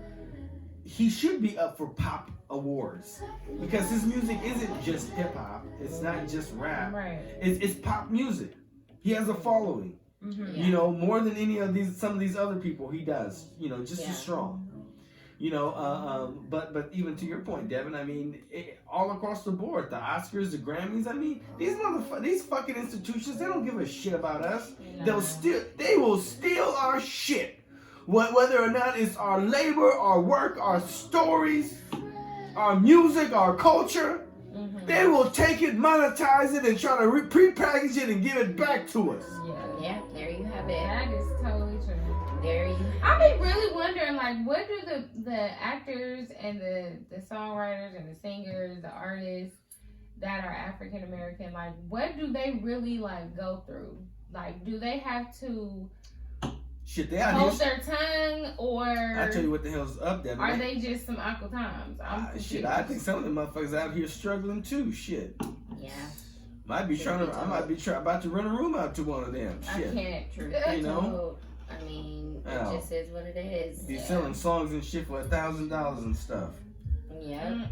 he should be up for pop awards because his music isn't just hip hop. It's not just rap. Right. It's pop music. He has a following. Mm-hmm. More than some of these other people he does. Just as strong. But even to your point, Devin, I mean, all across the board, the Oscars, the Grammys, I mean, these fucking institutions, they don't give a shit about us. No. They will steal our shit. Whether or not it's our labor, our work, our stories, our music, our culture, they will take it, monetize it, and try to pre-package it and give it back to us. Yeah, there you have it. That is totally true. There you I've been really wondering, like, what do the actors and the songwriters and the singers, the artists that are African American, like, what do they really, like, go through? Like, do they have to hold their tongue, or I'll tell you what the hell's up there. Are they just some Uncle Toms? Shit, I think some of them motherfuckers out here struggling too. Shit. Yeah. I might be about to run a room out to one of them. Shit. I can't. I mean, it just is what it is. He's selling songs and shit for $1,000 and stuff. Yeah.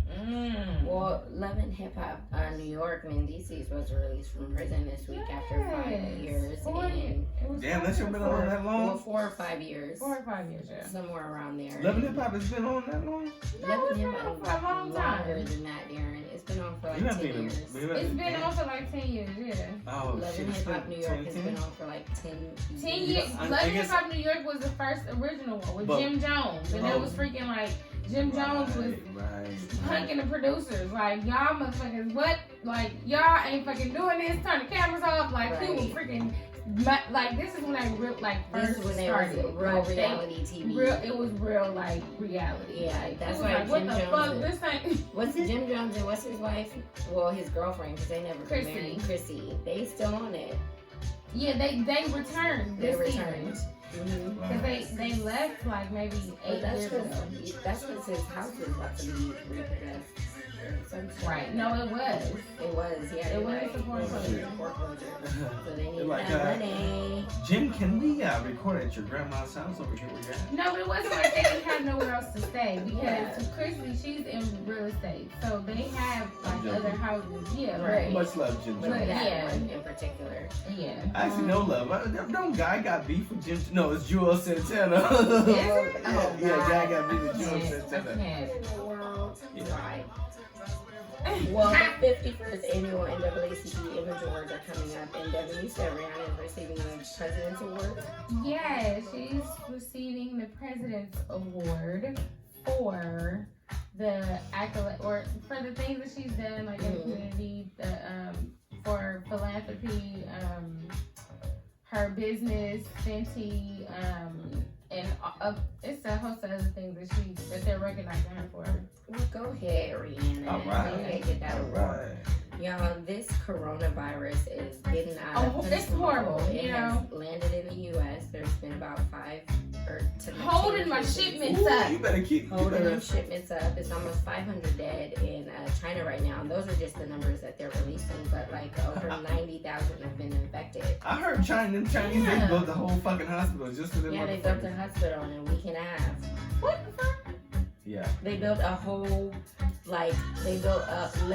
Well, Love and Hip Hop New York, DC is supposed to release from prison this week after 5 years. Damn, that shit been on that long? Well, 4 or 5 years. 4 or 5 years, yeah. Somewhere around there. Love and Hip Hop has been on that long? Love and Hip Hop for a long time. Longer than that, Darren. It's been on for like 10 years. It's been on for like 10 years, yeah. Oh, Love and Hip Hop New York has been on for like 10 years. Love and Hip Hop New York was the first original one with Jim Jones. And it was freaking like, Jim Jones was punking the producers. Like, y'all motherfuckers, what? Like, y'all ain't fucking doing this. Turn the cameras off. Like, he was freaking, like, this is when I first started. Real reality TV. It was real, like, reality. Yeah, like, that's why like, what the fuck? This ain't. What's Jim Jones and what's his wife? Well, his girlfriend, because they never got married. Chrissy. They still on it. Yeah, they returned. They returned. Because they left like maybe 8 years ago. That's what his house was about to be repossessed. Right. No, it was. It was, yeah. It was a foreclosure. So they need like, that money. Jim, can we record at your grandma's house over here with that? No, but it wasn't like they didn't have nowhere else to stay because Chrisley, she's in real estate. So they have like other houses. Yeah, right. Much love, Jim. But that one in particular. Yeah. Actually, no love. No guy got beef with Jim. No, it's Jewel Santana. Yeah, guy got beef with Jewel Santana. Right. Well, the 51st annual NAACP Image Awards are coming up, and Devin, you said Rihanna is receiving the President's Award? Yeah, she's receiving the President's Award for the accolade, or for the things that she's done, like in the community, for philanthropy, her business, Fenty, and it's a host of other things that they're recognizing her for. Well, go ahead, Rihanna. All right. Go ahead, get that award. Right. Y'all, this coronavirus is getting out of control. It's horrible, It has landed in the U.S. There's been about 5 to holding my shipments up. You better keep holding them shipments up. It's almost 500 dead in China right now. And those are just the numbers that they're releasing. But like over 90,000 have been infected. I heard Chinese they built the whole fucking hospital just for them. Yeah, they built a hospital in a week and a half. What the fuck? Yeah. They built a whole, let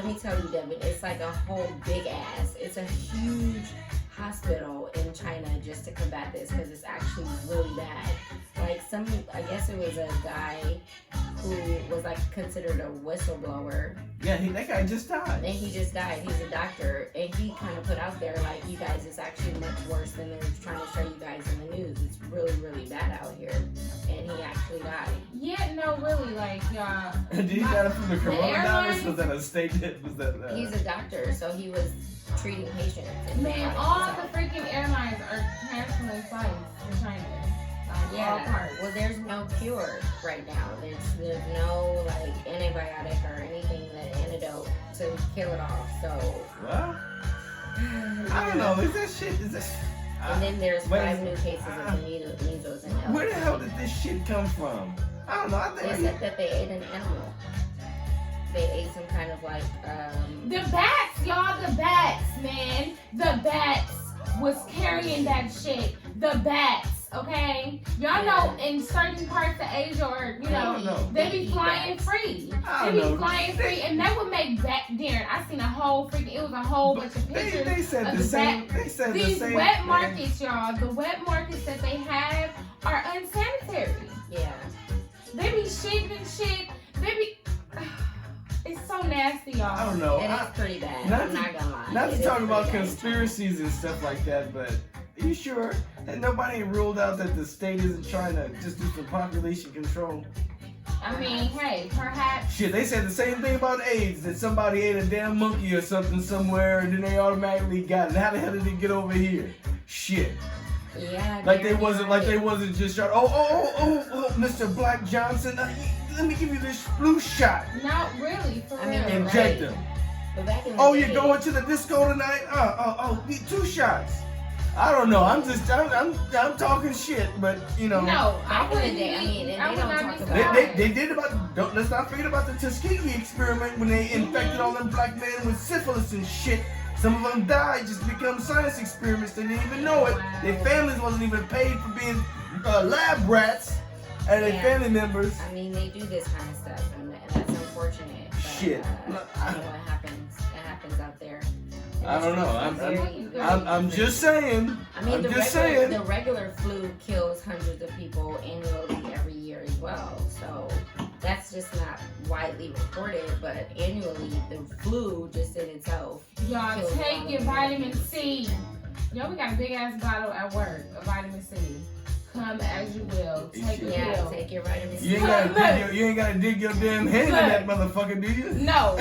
me tell you, Devin, it's like a whole big ass. It's a huge hospital in China just to combat this because it's actually really bad. Like I guess it was a guy who was like considered a whistleblower. Yeah, that guy just died. And he just died. He's a doctor, and he kind of put out there like, you guys, it's actually much worse than they're trying to show you guys in the news. It's really, really bad out here, and he actually died. Yeah, no, really, like y'all. Did he die from the coronavirus? Was that a state? Was that? He's a doctor, so he was treating patients. Man, all the freaking airlines are canceling flights to China. Yeah. Well, there's no cure right now. There's no like antibiotic or anything antidote to kill it off. So. Well, I don't know. Is this? And then there's 5 new cases of the measles in LA. Where the hell did this shit come from? I don't know. They said that they ate an animal. They ate some kind of like the bats, y'all. The bats, man. The bats was carrying that shit. The bats. Okay, y'all know in certain parts of Asia, or they be flying free. They be flying free, and that would make Darren. I seen a whole freaking. It was a whole bunch of pictures. They said of the same. They said these the same. wet markets, y'all. The wet markets that they have are unsanitary. Yeah. They be shitting and shit. They be. It's so nasty, y'all. I don't know. It's pretty bad. I'm not gonna lie. Not to talk about conspiracies and stuff like that, but are you sure that nobody ruled out that the state isn't trying to just do some population control? I mean, hey, perhaps. Shit, they said the same thing about AIDS, that somebody ate a damn monkey or something somewhere and then they automatically got it. How the hell did it get over here? Shit. Yeah. Like they wasn't just shot. Oh, Mr. Black Johnson, let me give you this flu shot. Not really, for real. Inject them. You're going to the disco tonight? 2 shots. I don't know. I'm talking shit, but No, I wouldn't. They did let's not forget about the Tuskegee experiment when they infected all them black men with syphilis and shit. Some of them died just to become science experiments. They didn't even know it. Their families wasn't even paid for being lab rats and their family members. I mean, they do this kind of stuff, and that's unfortunate. But, shit. I don't know what happens. It happens out there. I don't know. I'm just saying. I mean, the regular flu kills hundreds of people annually every year as well. So that's just not widely reported. But annually, the flu just in itself. Y'all take your vitamin C. Yo, we got a big ass bottle at work of vitamin C. Come as you will. Take your pill. Take your vitamin C. You ain't gotta dig your damn hand in that motherfucker, do you? No.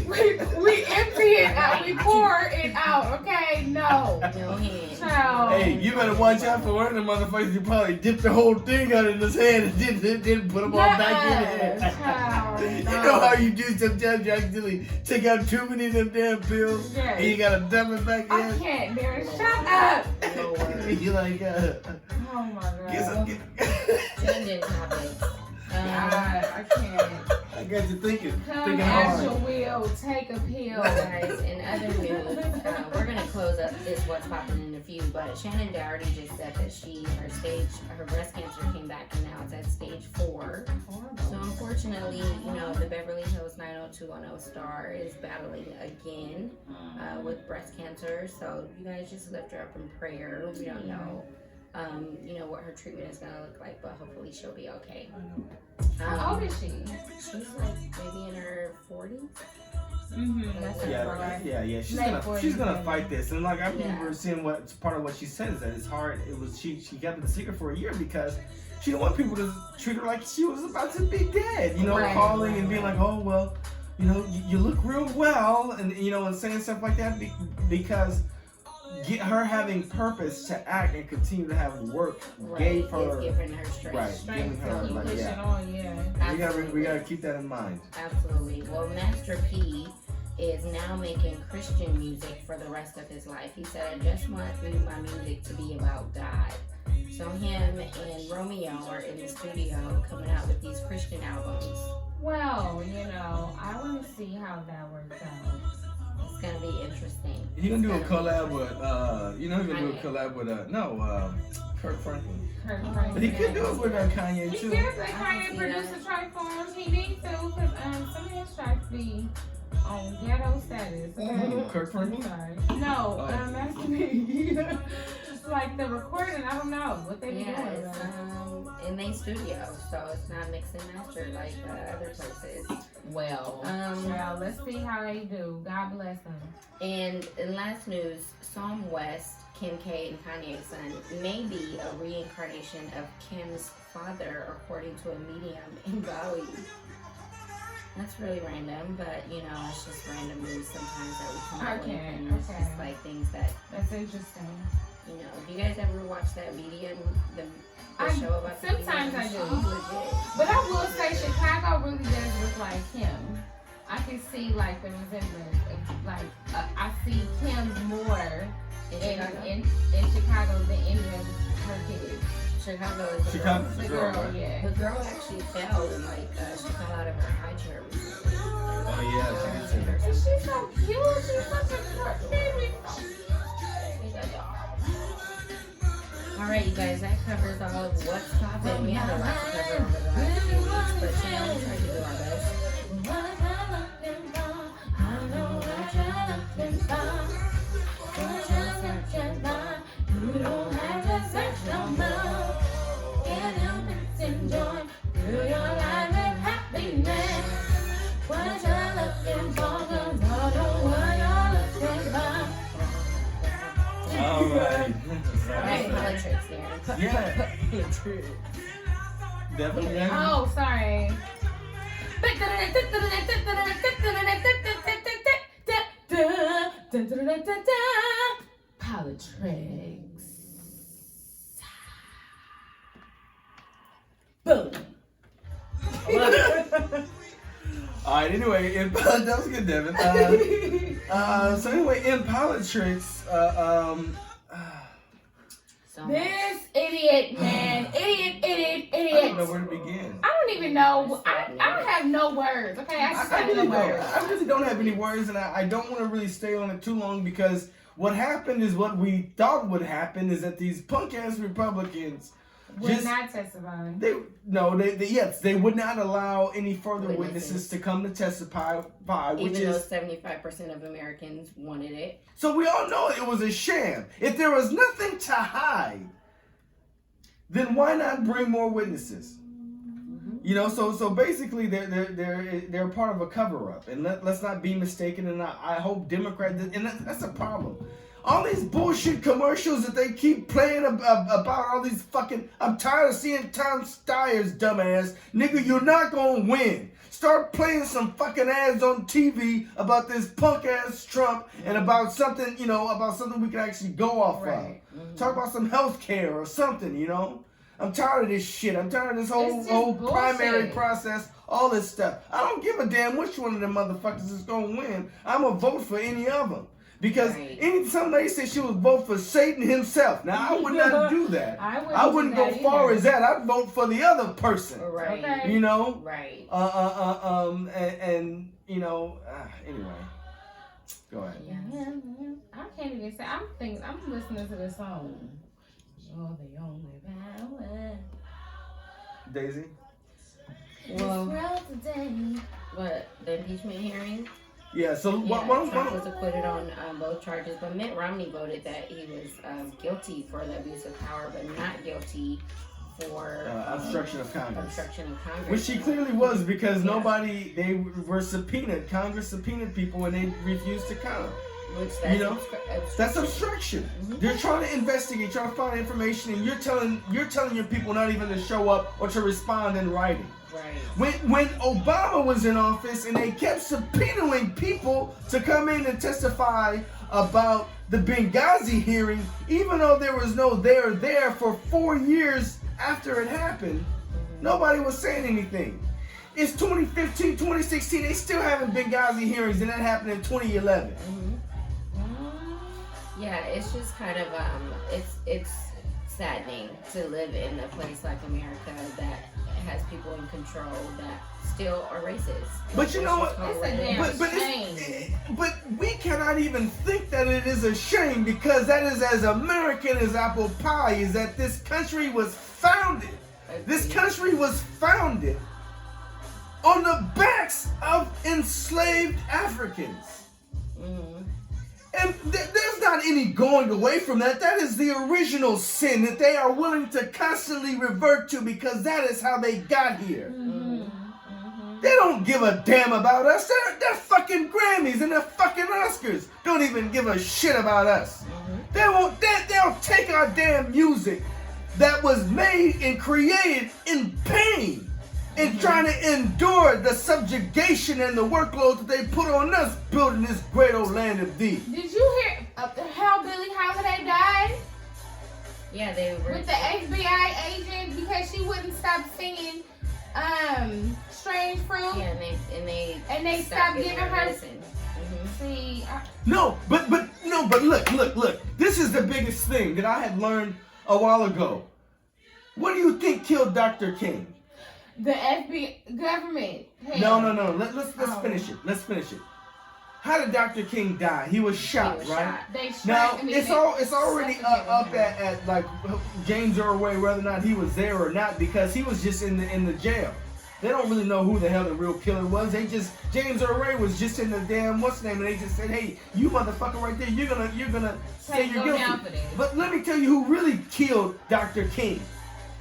we empty it out. We pour it out. Okay? No. No hand. Child. Hey, you better watch out for one of the motherfuckers. You probably dipped the whole thing out in his hand and didn't put them all back in there. Child, You know how you do sometimes. You accidentally take out too many of them damn pills, yes. And you gotta dump it back in. I can't, Darren. Shut up. You like, oh my God. Changing topics. I can't. I got you thinking Come hard. as you will, take a pill. Guys, in other news, we're going to close up this What's Poppin' in a few, but Shannon Doherty just said that her breast cancer came back and now it's at stage 4. So unfortunately, the Beverly Hills 90210 star is battling again with breast cancer. So you guys just lift her up in prayer. We don't know you know, what her treatment is gonna look like, but hopefully she'll be okay. How old is she? She's like maybe in her 40s. That's Yeah. She's gonna fight this, and like I remember seeing what part of what she said is that it's hard. It was she kept the secret for a year because she didn't want people to treat her like she was about to be dead. You know, calling and being like, oh well, you know, you look real well, and you know, and saying stuff like that because her having purpose to act and continue to have work gave her giving her strength. Giving her like we gotta keep that in mind. Absolutely. Well, Master P is now making Christian music for the rest of his life. He said, I just want my music to be about God. So him and Romeo are in the studio coming out with these Christian albums. Well, you know, I want to see how that works out. It's gonna be interesting. He's gonna do a collab with he's gonna do a collab with Khruangbin. But he could do it with Kanye too. He did let Kanye produce a track for him. He needs to, because some of his tracks be on ghetto status. Khruangbin? Sorry. No, Master P. Like the recording, I don't know what they be doing. It's in their studio, so it's not mixed and mastered like other places. Well, let's see how they do. God bless them. And in last news, Psalm West, Kim K and Kanye's son, may be a reincarnation of Kim's father, according to a medium in Bali. That's really random, but you know, it's just random news sometimes that we come up with, and it's just like things that's interesting. You know, do you guys ever watch that medium, the show about the sometimes I do. But I will say Chicago really does look like Kim. I can see like the resemblance. Like I see Kim more in Chicago than any of her kids. Chicago is the girl, yeah. The girl actually fell and she fell out of her high chair recently. Oh yeah, she's so cute. She's such a short baby. All right, you guys, that covers all of what's poppin'. We had a lot to cover over the last few weeks, but you know, we tried to do our best. You don't have to search no more. Get up and enjoy through your life with happiness. What you're looking for, cause I know what you're looking for. All right. Right, PoliTRICKS there. Yeah. Definitely. Oh, sorry. PoliTRICKS. Boom. Alright, anyway, that was good, Devin. So anyway, in PoliTRICKS, this idiot, man. Idiot. I don't know where to begin. I don't even know. I have no words, okay? I really don't have any words, and I don't want to really stay on it too long because what happened is what we thought would happen is that these punk-ass Republicans would not testify. They would not allow any further witnesses to come to testify, even though 75% of Americans wanted it. So we all know it was a sham. If there was nothing to hide, then why not bring more witnesses? Mm-hmm. You know, so basically they're part of a cover-up, and let's not be mistaken. And I hope Democrats, and that's a problem. All these bullshit commercials that they keep playing about all these fucking... I'm tired of seeing Tom Steyer's dumbass. Nigga, you're not gonna win. Start playing some fucking ads on TV about this punk-ass Trump and about something, you know, about something we can actually go off of. Mm-hmm. Talk about some health care or something, you know? I'm tired of this shit. I'm tired of this whole primary process, all this stuff. I don't give a damn which one of them motherfuckers is gonna win. I'm gonna vote for any of them. Because some lady said she would vote for Satan himself. Now, I would not do that. I wouldn't go far as that. I'd vote for the other person. Right. Okay. You know? Right. And you know, anyway. Go ahead. Yeah. I can't even say. I'm listening to this song. You're the only power. Daisy? Well, what? The impeachment hearing? Yeah, so Trump was acquitted on both charges, but Mitt Romney voted that he was guilty for the abuse of power, but not guilty for obstruction of Congress. Which he clearly was, because they were subpoenaed. Congress subpoenaed people and they refused to come. That's obstruction. Mm-hmm. They're trying to investigate, trying to find information, and you're telling your people not even to show up or to respond in writing. Right. When Obama was in office and they kept subpoenaing people to come in and testify about the Benghazi hearing, even though there was no there for 4 years after it happened, nobody was saying anything. It's 2015, 2016, they still having Benghazi hearings, and that happened in 2011. Yeah, it's just kind of it's saddening to live in a place like America that has people in control that still are racist. But you know what? It's a damn shame. But we cannot even think that it is a shame, because that is as American as apple pie. Is that this country was founded? This country was founded on the backs of enslaved Africans. Mm-hmm. And there's not any going away from that. That is the original sin that they are willing to constantly revert to, because that is how they got here. Mm-hmm. Mm-hmm. They don't give a damn about us. Their fucking Grammys and their fucking Oscars don't even give a shit about us. Mm-hmm. They'll take our damn music that was made and created in pain and trying to endure the subjugation and the workload that they put on us building this great old land of thee. Did you hear how Billie Holiday died? Yeah, they were with the FBI agent because she wouldn't stop singing "Strange Fruit." Yeah, and they stopped giving her medicine. Mm-hmm. See, but look. This is the biggest thing that I had learned a while ago. What do you think killed Dr. King? The FBI government. Hell. No. Let's finish it. Let's finish it. How did Dr. King die? He was shot, right? They shot. Now it's already up at like James Earl Ray, whether or not he was there or not, because he was just in the jail. They don't really know who the hell the real killer was. James Earl Ray was just in the damn what's name, and they just said, "Hey, you motherfucker right there, you're gonna say you're guilty." But let me tell you who really killed Dr. King.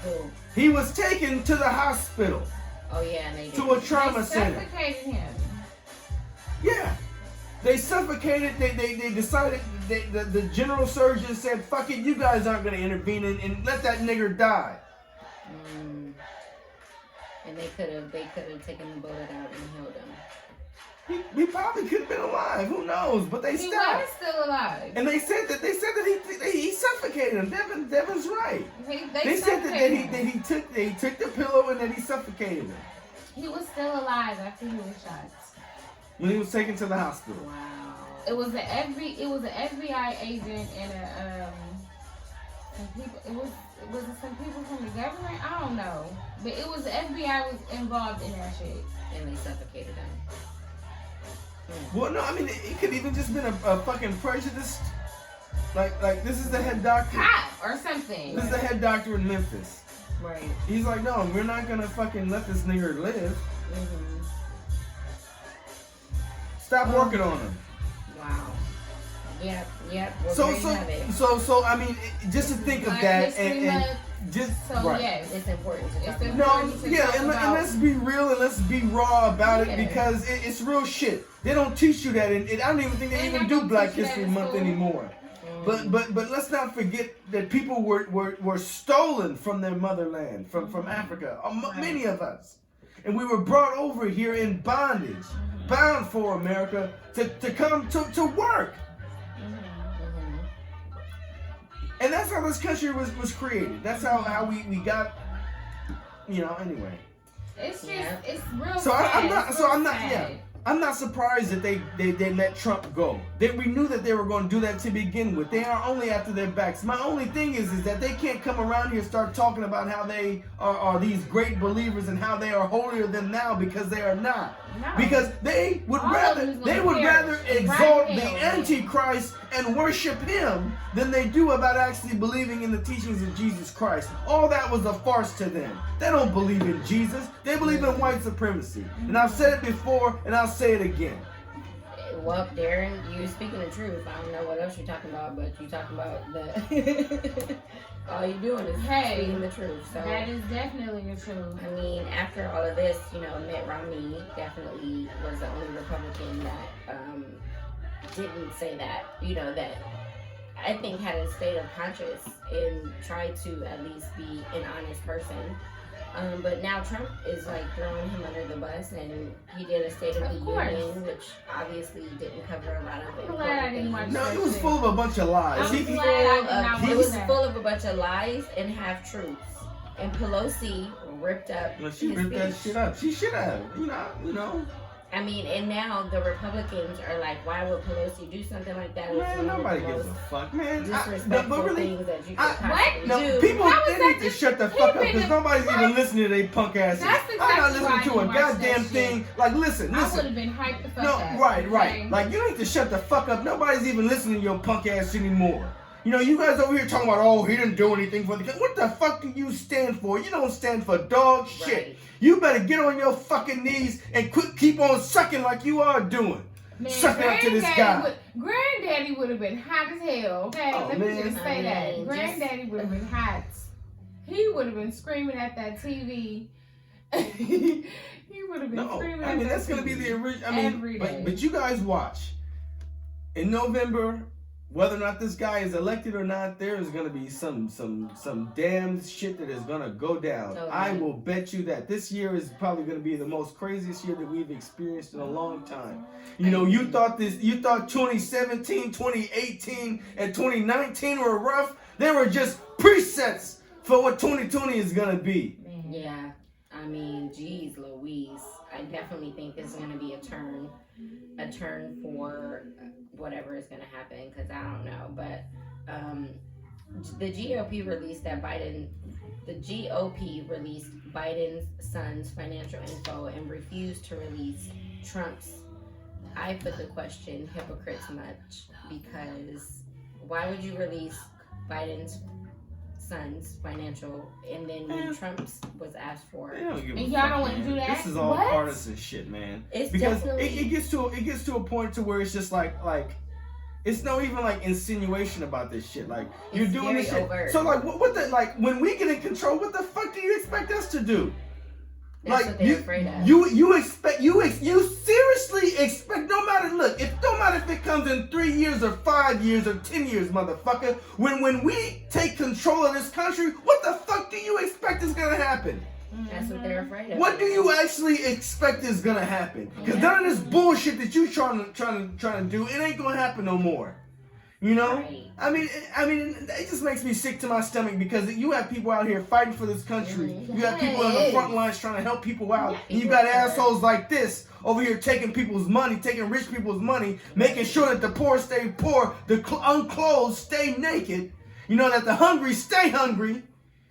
Who? He was taken to the hospital. Oh yeah, and they did. To a trauma center. They suffocated him. Yeah. They suffocated, they decided, the general surgeon said, fuck it, you guys aren't going to intervene and let that nigger die. And they could have taken the bullet out and held him. He probably could have been alive, who knows, but they stopped. He was still alive. And they said that he suffocated him. Devin's right. They said that he took the pillow and then he suffocated him. He was still alive after he was shot. When he was taken to the hospital. Wow. It was an FBI agent and some people. Was it some people from the government? I don't know. But it was the FBI was involved in that shit. And they suffocated him. Well, no, I mean, it could even just been a fucking prejudiced. Like this is the head doctor. Cop or something. This is the head doctor in Memphis. Right. He's like, no, we're not gonna fucking let this nigger live. Mm-hmm. Stop working on him. Wow. Yep. So I mean, just to think of that and just right. Yes, it's important to talk about. And let's be real and let's be raw about it, because it's real shit. They don't teach you that, and I don't even think they even do Black History Month anymore. But let's not forget that people were stolen from their motherland, from Africa. Many of us, and we were brought over here in bondage, bound for America to come to work. And that's how this country was created. That's how we got, anyway. It's just, it's real So sad. I'm not surprised that they let Trump go. We knew that they were going to do that to begin with. They are only after their backs. My only thing is that they can't come around here and start talking about how they are these great believers and how they are holier than thou, because they are not. No. Because they would rather exalt the Antichrist and worship him than they do about actually believing in the teachings of Jesus Christ. All that was a farce to them. They don't believe in Jesus. They believe in white supremacy. And I've said it before and I'll say it again. Well, Darren, you speaking the truth. I don't know what else you're talking about, but you talking about the all you doing is speaking the truth. So that is definitely the truth. I mean, after all of this, you know, Mitt Romney definitely was the only Republican that didn't say that. You know, that I think had a state of conscience and tried to at least be an honest person. But now Trump is like throwing him under the bus, and he did a State of the Union, which obviously didn't cover a lot of it. I'm glad I didn't watch No, that it was shit. full of a bunch of lies. I'm glad I did not watch It was that. full of a bunch of lies and half truths. And Pelosi ripped up. Well, she his ripped that speech. shit up. She should have. You know. I mean, and now the Republicans are like, why would Pelosi do something like that? It's Man, one of nobody the gives most a fuck, man. disrespectful But really, things that you could possibly no, do. people How was they that need to shut the fuck up because nobody's even listening to they punk asses. That's I'm not exactly why I listening to a didn't watch goddamn that thing. shit. Like, listen. I would have been hyped the fuck No, up. right. okay? Like, you need to shut the fuck up. Nobody's even listening to your punk ass anymore. You know, you guys over here talking about, oh, he didn't do anything for the country. What the fuck do you stand for? You don't stand for dog shit. Right. You better get on your fucking knees and keep on sucking like you are doing. Man, Sucking up to this guy. Granddaddy would have been hot as hell, okay? Oh, Let me man. just say that. mean, Granddaddy would have been hot. He would have been screaming at that TV. He would have been No, screaming I at mean, that that's going to be TV. the original. Every day. But you guys watch. In November, whether or not this guy is elected or not, there is going to be some damn shit that is going to go down. Totally. I will bet you that this year is probably going to be the most craziest year that we've experienced in a long time. You know, you thought 2017, 2018, and 2019 were rough. They were just presets for what 2020 is going to be. Yeah, I mean, geez Louise. I definitely think this is going to be a turn for whatever is going to happen, because I don't know. But the GOP released Biden's son's financial info and refused to release Trump's. I put the question, hypocrites much, because why would you release Biden's son's financial, and then when Trump's was asked for, They don't give a And y'all fuck, don't want to man. do that? This is all What? partisan shit, man. It's Because definitely it gets to a point to where it's just like it's no even like insinuation about this shit. Like you're It's doing this very shit. overt. So like what the like when we get in control, what the fuck do you expect us to do? that's Like what they're afraid of. you seriously expect no matter if it comes in 3 years or 5 years or 10 years, motherfucker. When we take control of this country, what the fuck do you expect is gonna happen? That's what they're afraid of. What do you actually expect is gonna happen? Because none of this bullshit that you trying to do, it ain't gonna happen no more. You know? Right. I mean, it just makes me sick to my stomach because you have people out here fighting for this country. Mhm. You have people on the Yes. front lines trying to help people out. Yeah, And you people got are- assholes like this over here taking people's money, taking rich people's money, making sure that the poor stay poor, the unclothed stay naked. You know, that the hungry stay hungry.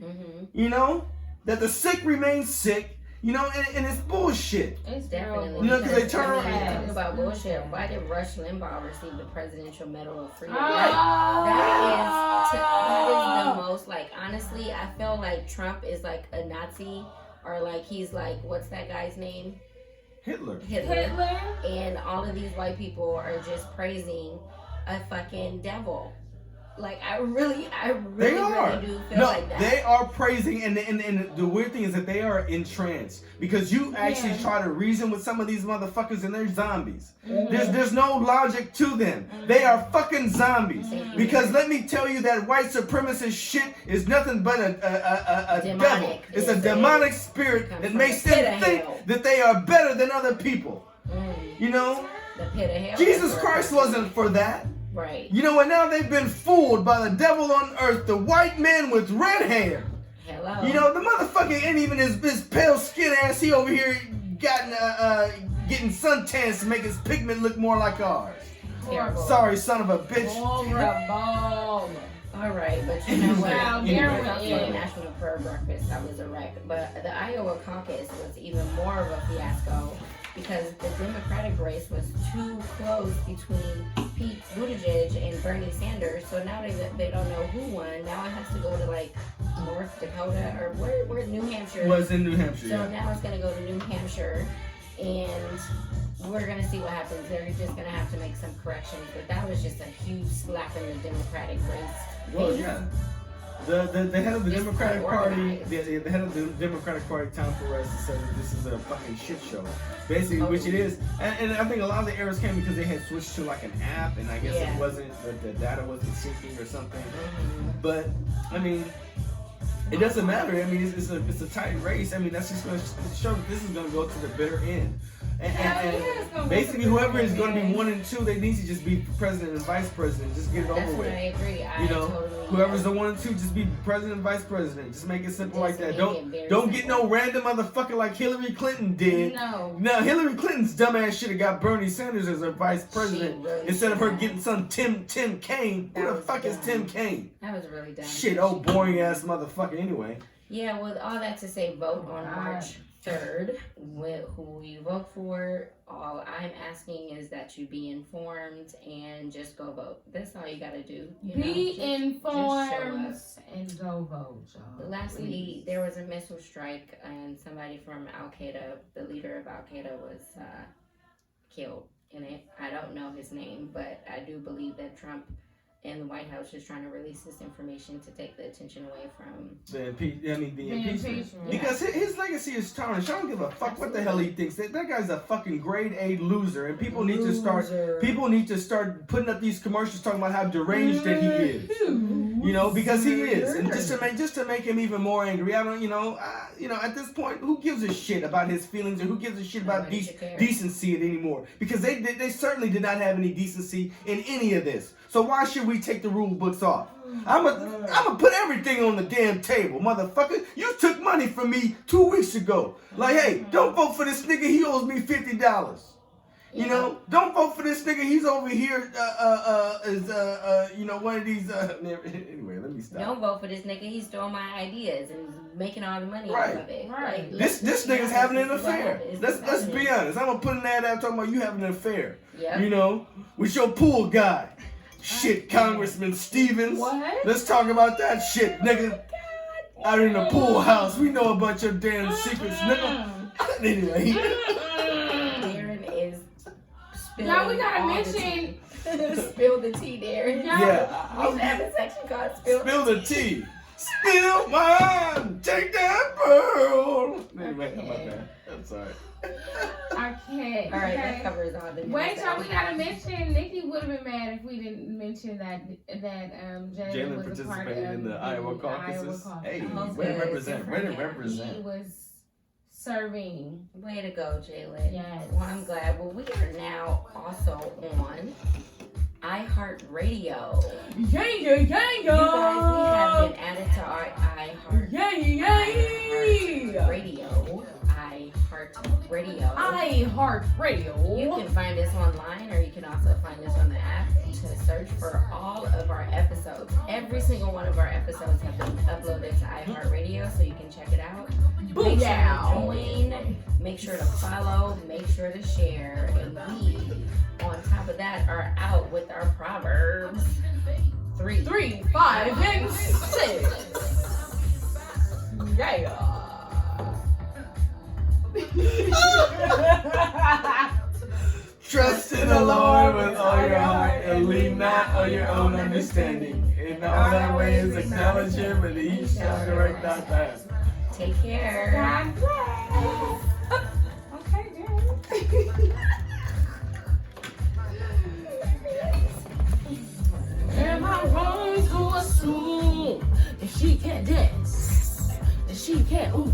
Mm-hmm. You know? That the sick remain sick. You know, and it's bullshit. It's Definitely. You know, 'cause they turn I mean, around- talking about bullshit. Why did Rush Limbaugh receive the Presidential Medal of Freedom? Oh. That is the most, like, honestly, I feel like Trump is like a Nazi, or like he's like, what's that guy's name? Hitler. Hitler. And all of these white people are just praising a fucking devil. Like, I really They are. really do feel No, like that. they are praising, and the weird thing is that they are entranced because you actually try to reason with some of these motherfuckers, and they're zombies. There's no logic to them. They are fucking zombies. Because let me tell you that white supremacist shit is nothing but a devil. Demonic. It's a Yes, demonic spirit comes that from makes the pit them of think hell. that they are better than other people. Mm, You know, the pit of hell. Jesus Christ wasn't for that. Right. You know what? Now they've been fooled by the devil on earth, the white man with red hair. Hello. You know, the motherfucker ain't even his pale skin ass. He over here getting suntans to make his pigment look more like ours. Terrible. Sorry, son of a bitch. Horrible. All right, but you know what? Wow, You there know, we talking go. about National Prayer Breakfast, I was a wreck. But the Iowa caucus was even more of a fiasco because the Democratic race was too close between Pete Buttigieg and Bernie Sanders. So now they don't know who won. Now it has to go to like North Dakota or where New Hampshire. Was in New Hampshire. So Yeah. now it's going to go to New Hampshire. And we're gonna see what happens. They're just gonna have to make some corrections, but that was just a huge slap in the Democratic race. Well, yeah. The head of the It's Democratic Party, organized. the head of the Democratic Party, Tom Perez, said that this is a fucking shit show, basically, which it is. And I think a lot of the errors came because they had switched to like an app, and I guess it wasn't, the data wasn't syncing or something. But I mean, it doesn't matter. I mean, it's a tight race. I mean, that's just going to show that this is going to go to the bitter end. And basically, whoever is going to be 1 and 2, they need to just be president and vice president. Just get it over That's with. what I agree. You know, totally whoever's the 1 and 2, just be president and vice president. Just make it simple like that. Don't get no random motherfucker like Hillary Clinton did. No. Now Hillary Clinton's dumbass should have got Bernie Sanders as her vice president instead of her getting some Tim Kaine. Who the fuck is Tim Kaine? That was really dumb. Shit, old boring ass motherfucker. Anyway. Yeah, with all that to say, vote on March 3rd. Who you vote for, all I'm asking is that you be informed and just go vote. That's all you gotta do. Be informed and go vote, y'all. Lastly, please. there was a missile strike and somebody from Al Qaeda, the leader of Al Qaeda, was killed in it. I don't know his name, but I do believe that Trump and the White House is trying to release this information to take the attention away from the impeachment. Yeah. Because his legacy is tarnished. I don't give a fuck what the hell he thinks. That guy's a fucking grade A loser, and people need to start putting up these commercials talking about how deranged that he is. You know, because he is, and just to make him even more angry. I don't, at this point, who gives a shit about his feelings, or who gives a shit about decency anymore? Because they certainly did not have any decency in any of this. So why should we take the rule books off? I'm gonna put everything on the damn table, motherfucker. You took money from me 2 weeks ago. Like, hey, don't vote for this nigga. He owes me $50. You know, don't vote for this nigga. He's over here, one of these. Anyway, let me stop. Don't vote for this nigga. He's throwing my ideas and making all the money out of it. Right. Like, This nigga's having an affair. Let's be honest. I'm gonna put an ad out talking about you having an affair. Yep. You know, with your pool guy. Shit, Congressman Stevens. What? Let's talk about that shit, nigga. Out in the pool house, we know about your damn secrets, nigga. Anyway. Darren is spilling. Now we gotta all mention. Spill the tea, Darren. Yeah. We have a section called Spill the tea. Spill mine. Take that pearl. Anyway, how about that? I'm sorry. I can't. All right, okay. that covers all the. Wait, y'all, we gotta mention. Nikki would have been mad if we didn't mention that Jalen was a part participated of in the Iowa caucuses. Hey, way to represent. Way to represent. He was serving. Way to go, Jalen. Yes. Well, I'm glad. Well, we are now also on iHeartRadio. Yeah. You guys, we have been added to our iHeartRadio. iHeartRadio. You can find us online, or you can also find us on the app to search for all of our episodes. Every single one of our episodes have been uploaded to iHeartRadio, so you can check it out. Make sure to join, make sure to follow, make sure to share, and we, on top of that, are out with our Proverbs 3, 5, and 6. Yeah. Trust in the Lord with all your heart and lean not on your own understanding. In all thy ways acknowledge him, and he shall direct thy path. Take care. God bless. Okay, Darren. Am I wrong to assume that she can't dance? That she can't ooh?